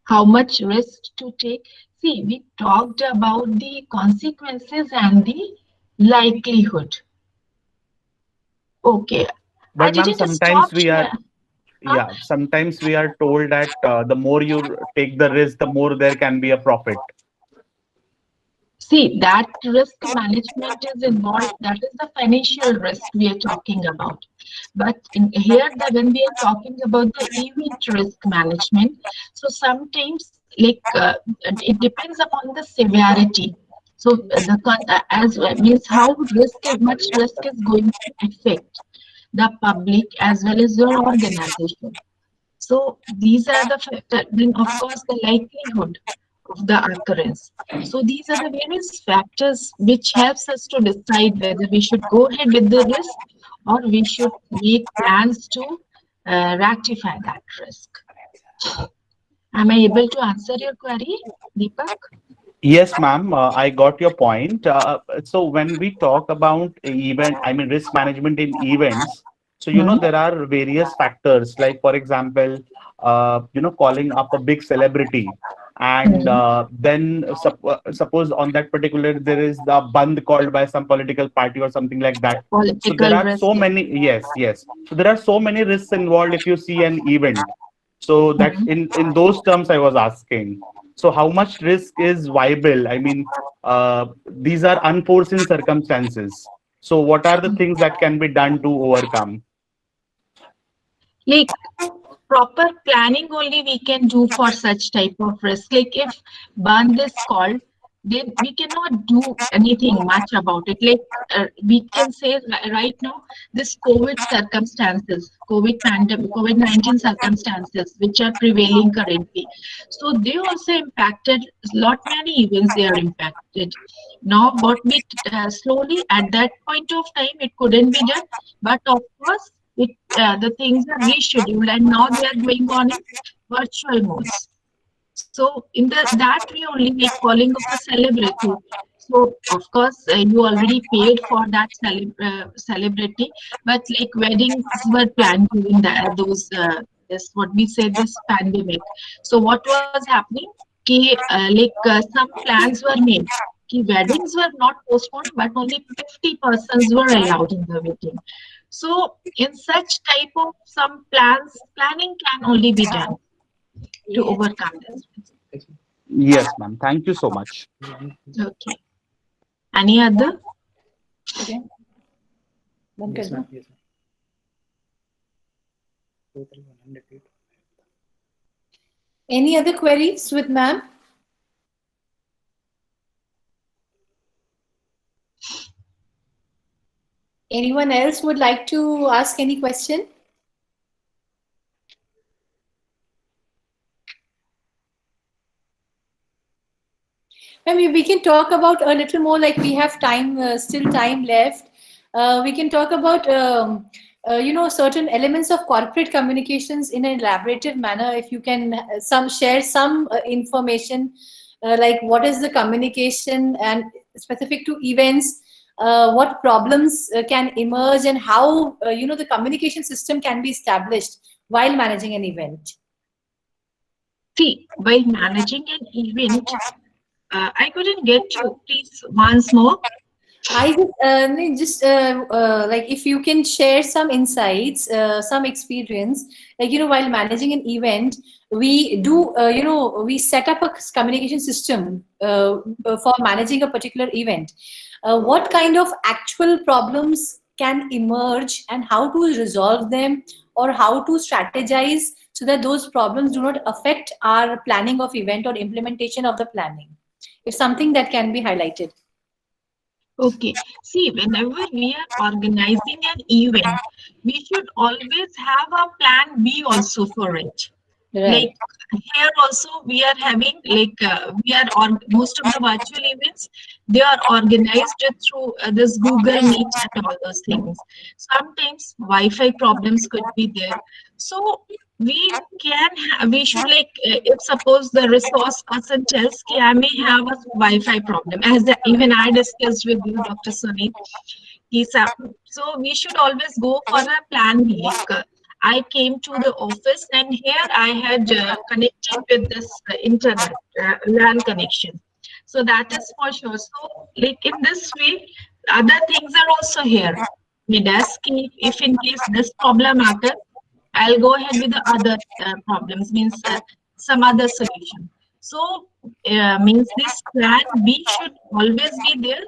How much risk to take? See, we talked about the consequences and the likelihood. Okay, I But ma'am, didn't stop here. Huh? sometimes we are told that the more you take the risk, the more there can be a profit. See, that risk management is involved. That is the financial risk we are talking about. But here, when we are talking about the event risk management, so sometimes it depends upon the severity. So as well means how much risk is going to affect the public as well as your organization. So these are the factors. Then, of course, the likelihood of the occurrence. So these are the various factors which helps us to decide whether we should go ahead with the risk or we should make plans to rectify that risk. Am I able to answer your query, Deepak? Yes, ma'am, I got your point. So when we talk about risk management in events, so Hmm. there are various factors, like for example, calling up a big celebrity, and Hmm. then suppose on that particular there is the band called by some political party or something like that. So there Political are risk. so many, yes, yes. So there are so many risks involved if you see an event. So that Hmm. in those terms I was asking. So how much risk is viable? I mean, these are unforeseen circumstances. So what are the things that can be done to overcome? Like proper planning only we can do for such type of risk. Like if band is called, then we cannot do anything much about it. Like we can say right now, this COVID circumstances, COVID pandemic, COVID-19 circumstances, which are prevailing currently. So they also impacted lot many events. They are impacted. Now, what we slowly at that point of time, it couldn't be done. But of course, the things are rescheduled and now they are going on in virtual modes. So in that way only, like calling of a celebrity. So of course you already paid for that celebrity, but like weddings were planned during those this what we say this pandemic. So what was happening? Some plans were made. Weddings were not postponed, but only 50 persons were allowed in the wedding. So in such type of some planning can only be done to Yes. overcome this. Yes, ma'am. Thank you so much. Okay. Any other? Again, बंद कर दो. Any other queries with ma'am? Anyone else would like to ask any question? Maybe we can talk about a little more, like we have time, still time left. We can talk about, certain elements of corporate communications in an elaborative manner. If you can share some information, like what is the communication and specific to events, what problems can emerge and how, the communication system can be established while managing an event. See, while managing an event, I couldn't get you. Please, once more. I just like if you can share some insights, some experience, like while managing an event, we do we set up a communication system for managing a particular event. What kind of actual problems can emerge and how to resolve them, or how to strategize so that those problems do not affect our planning of event or implementation of the planning? If something that can be highlighted. Okay. See, whenever we are organizing an event, we should always have a plan B also for it. Right. Like here also we are having we are on most of the virtual events, they are organized through this Google Meet and all those things. Sometimes Wi-Fi problems could be there, so we should if suppose the resource person tells ki I may have a Wi-Fi problem, as even I discussed with you, Dr. Sunil. So we should always go for a plan B. I came to the office and here I had connected with this internet LAN connection. So that is for sure. So like in this way, other things are also here. My desk, if in case this problem occurs, I'll go ahead with the other problems, means some other solution. So means this plan B should always be there,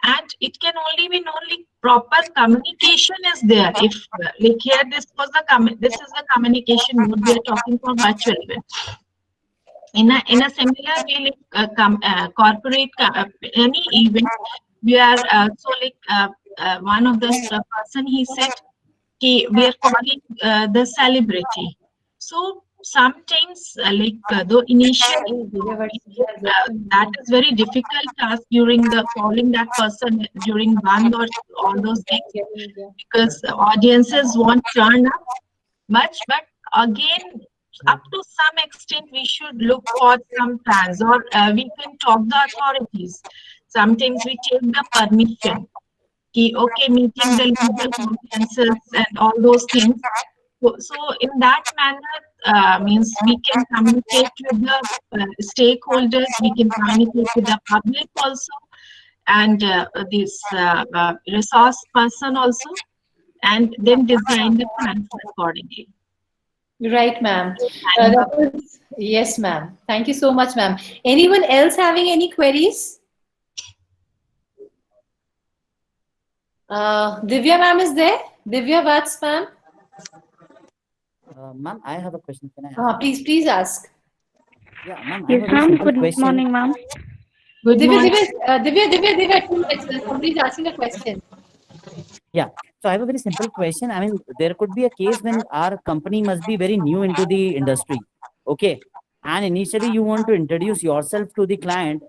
and it can only be only proper communication is there. If like here this is the communication mode we are talking for virtual event. In a similar way, like corporate any event, we are one of the person he said, okay, we are calling the celebrity. So sometimes, though initially that is very difficult task during the calling that person during one or all those days, because the audiences won't turn up much. But again, up to some extent, we should look for some plans, or we can talk the authorities. Sometimes we take the permission. Okay, meeting the legal conferences and all those things. So in that manner, means we can communicate with the stakeholders, we can communicate with the public also, and this resource person also, and then design the plans accordingly. Right, ma'am. And Yes, ma'am. Thank you so much, ma'am. Anyone else having any queries? Divya ma'am is there? Divya Vats ma'am? Ma'am, I have a question. Can I ask? Please ask. Yeah, ma'am, I Yes, have a very ma'am. simple Good question. morning, ma'am. good Divya, morning. Divya, 2 minutes. Somebody's asking a question. Yeah. So I have a very simple question. I mean, there could be a case when our company must be very new into the industry. Okay. And initially you want to introduce yourself to the client.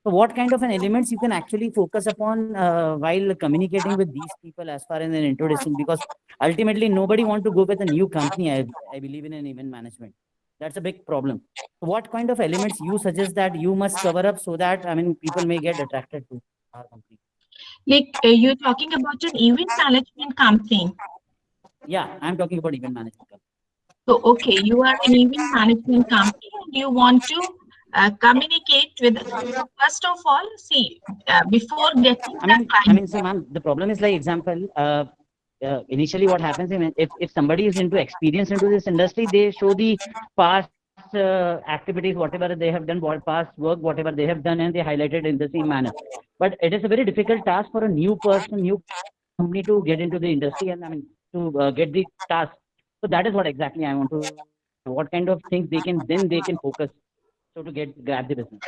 So what kind of an elements you can actually focus upon while communicating with these people as far as an introduction? Because ultimately nobody want to go with a new company. I believe in an event management. That's a big problem. So what kind of elements you suggest that you must cover up so that, I mean, people may get attracted to our company? Like you're talking about an event management company. Yeah, I'm talking about event management company. So, okay, you are an event management company and you want to communicate with. So, first of all, see, before getting the client. So ma'am, the problem is like example, initially what happens if somebody is into experience into this industry, they show the past activities, whatever they have done, past work, whatever they have done, and they highlight it in the same manner. But it is a very difficult task for a new person, new company to get into the industry and I mean to get the task. So that is what exactly I want to know. What kind of things they can focus so to grab the business.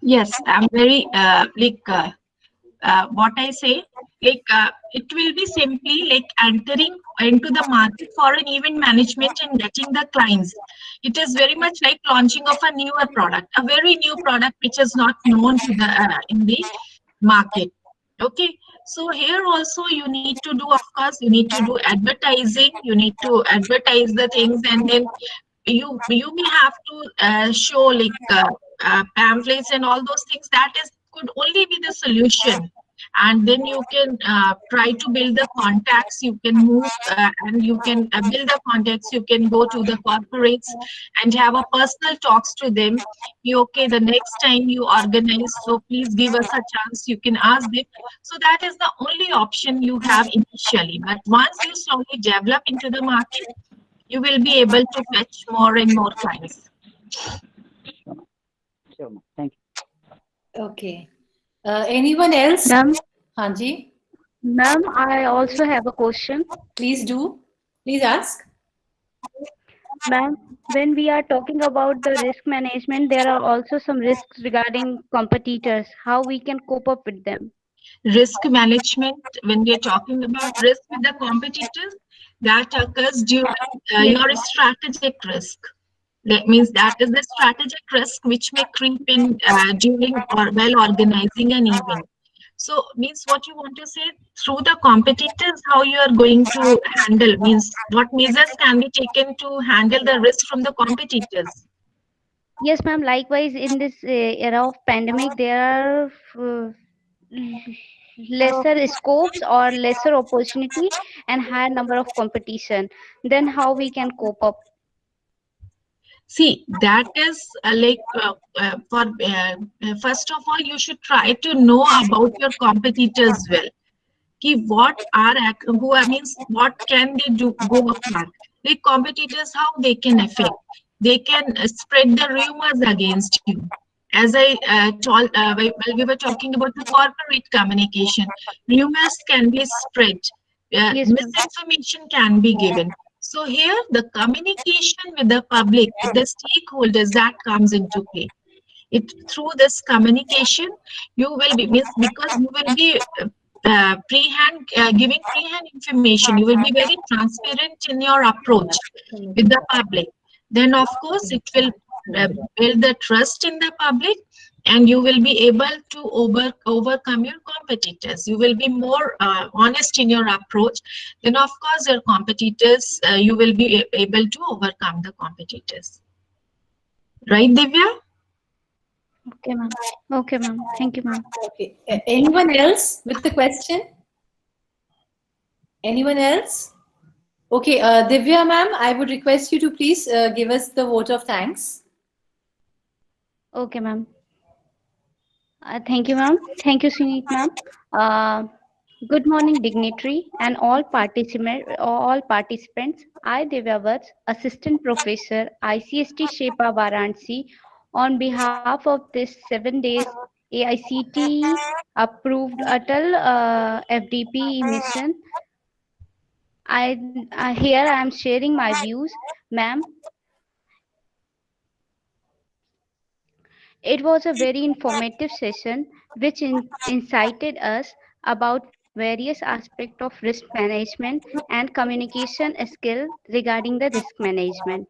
Yes, I'm very what I say, it will be simply like entering into the market for an event management and getting the clients. It is very much like launching of a newer product, a very new product which is not known to the in the market. Okay, so here also you need to do, of course, you need to do advertising. You need to advertise the things, and then you may have to show pamphlets and all those things. That is could only be the solution. And then you can try to build the contacts. You can move and you can build the contacts. You can go to the corporates and have a personal talks to them. Okay, the next time you organize, so please give us a chance. You can ask them. So that is the only option you have initially. But once you slowly develop into the market, you will be able to fetch more and more clients. Sure, ma'am. Sure, ma'am. Thank you. Okay. Anyone else? Ma'am, Hanji, ma'am, I also have a question. please do. Please ask. Ma'am, when we are talking about the risk management, there are also some risks regarding competitors, how we can cope up with them. Risk management, when we are talking about risk with the competitors, that occurs during Yes, your ma'am. strategic risk. That means that is the strategic risk which may creep in during or while organizing an event. So means what you want to say, through the competitors, how you are going to handle, means what measures can be taken to handle the risk from the competitors. Yes, ma'am. Likewise, in this era of pandemic, there are lesser scopes or lesser opportunity and higher number of competition. Then how we can cope up? See, that is first of all, you should try to know about your competitors well. What are who means what can they do go apart? Like competitors, how they can affect? They can spread the rumors against you. As I told while we were talking about the corporate communication, rumors can be spread, Yes, ma'am. misinformation can be given. So here, the communication with the public, with the stakeholders, that comes into play. It through this communication, you will be means because you will be giving pre-hand information. You will be very transparent in your approach with the public. Then, of course, it will uh, build the trust in the public, and you will be able to overcome your competitors. You will be more honest in your approach. Then, of course, your competitors, you will be able to overcome the competitors. Right, Divya? Okay, ma'am. Okay, ma'am. Thank you, ma'am. Okay. Anyone else with the question? Anyone else? Okay, Divya ma'am, I would request you to please give us the vote of thanks. Okay, ma'am. Thank you, ma'am. Thank you, Sunit, ma'am. Uh, Good morning, dignitary and all participants. I, Divya Vats, Assistant Professor, ICST Shepa Varanasi, on behalf of this 7 days AICT approved Atal FDP mission. Here I am sharing my views, ma'am. It was a very informative session which incited us about various aspects of risk management and communication skill regarding the risk management.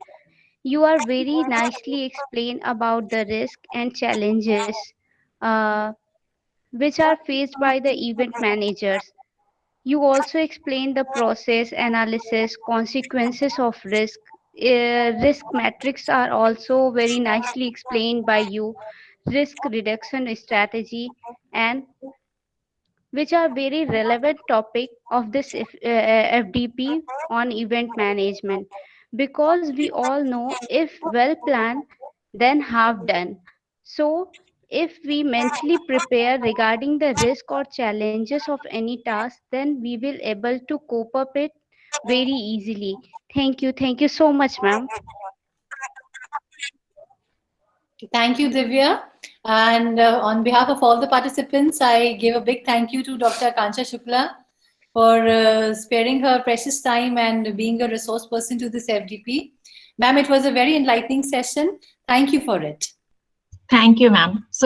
You are very nicely explained about the risk and challenges uh, which are faced by the event managers. You also explained the process, analysis, consequences of risk. Risk metrics are also very nicely explained by you. Risk reduction strategy, and which are very relevant topic of this FDP on event management, because we all know if well planned then half done. So if we mentally prepare regarding the risk or challenges of any task, then we will able to cope up it very easily. Thank you so much, ma'am. Thank you, Divya. And on behalf of all the participants, I give a big thank you to Dr. Akansha Shukla for sparing her precious time and being a resource person to this FDP. Ma'am, it was a very enlightening session. Thank you for it. Thank you, ma'am. So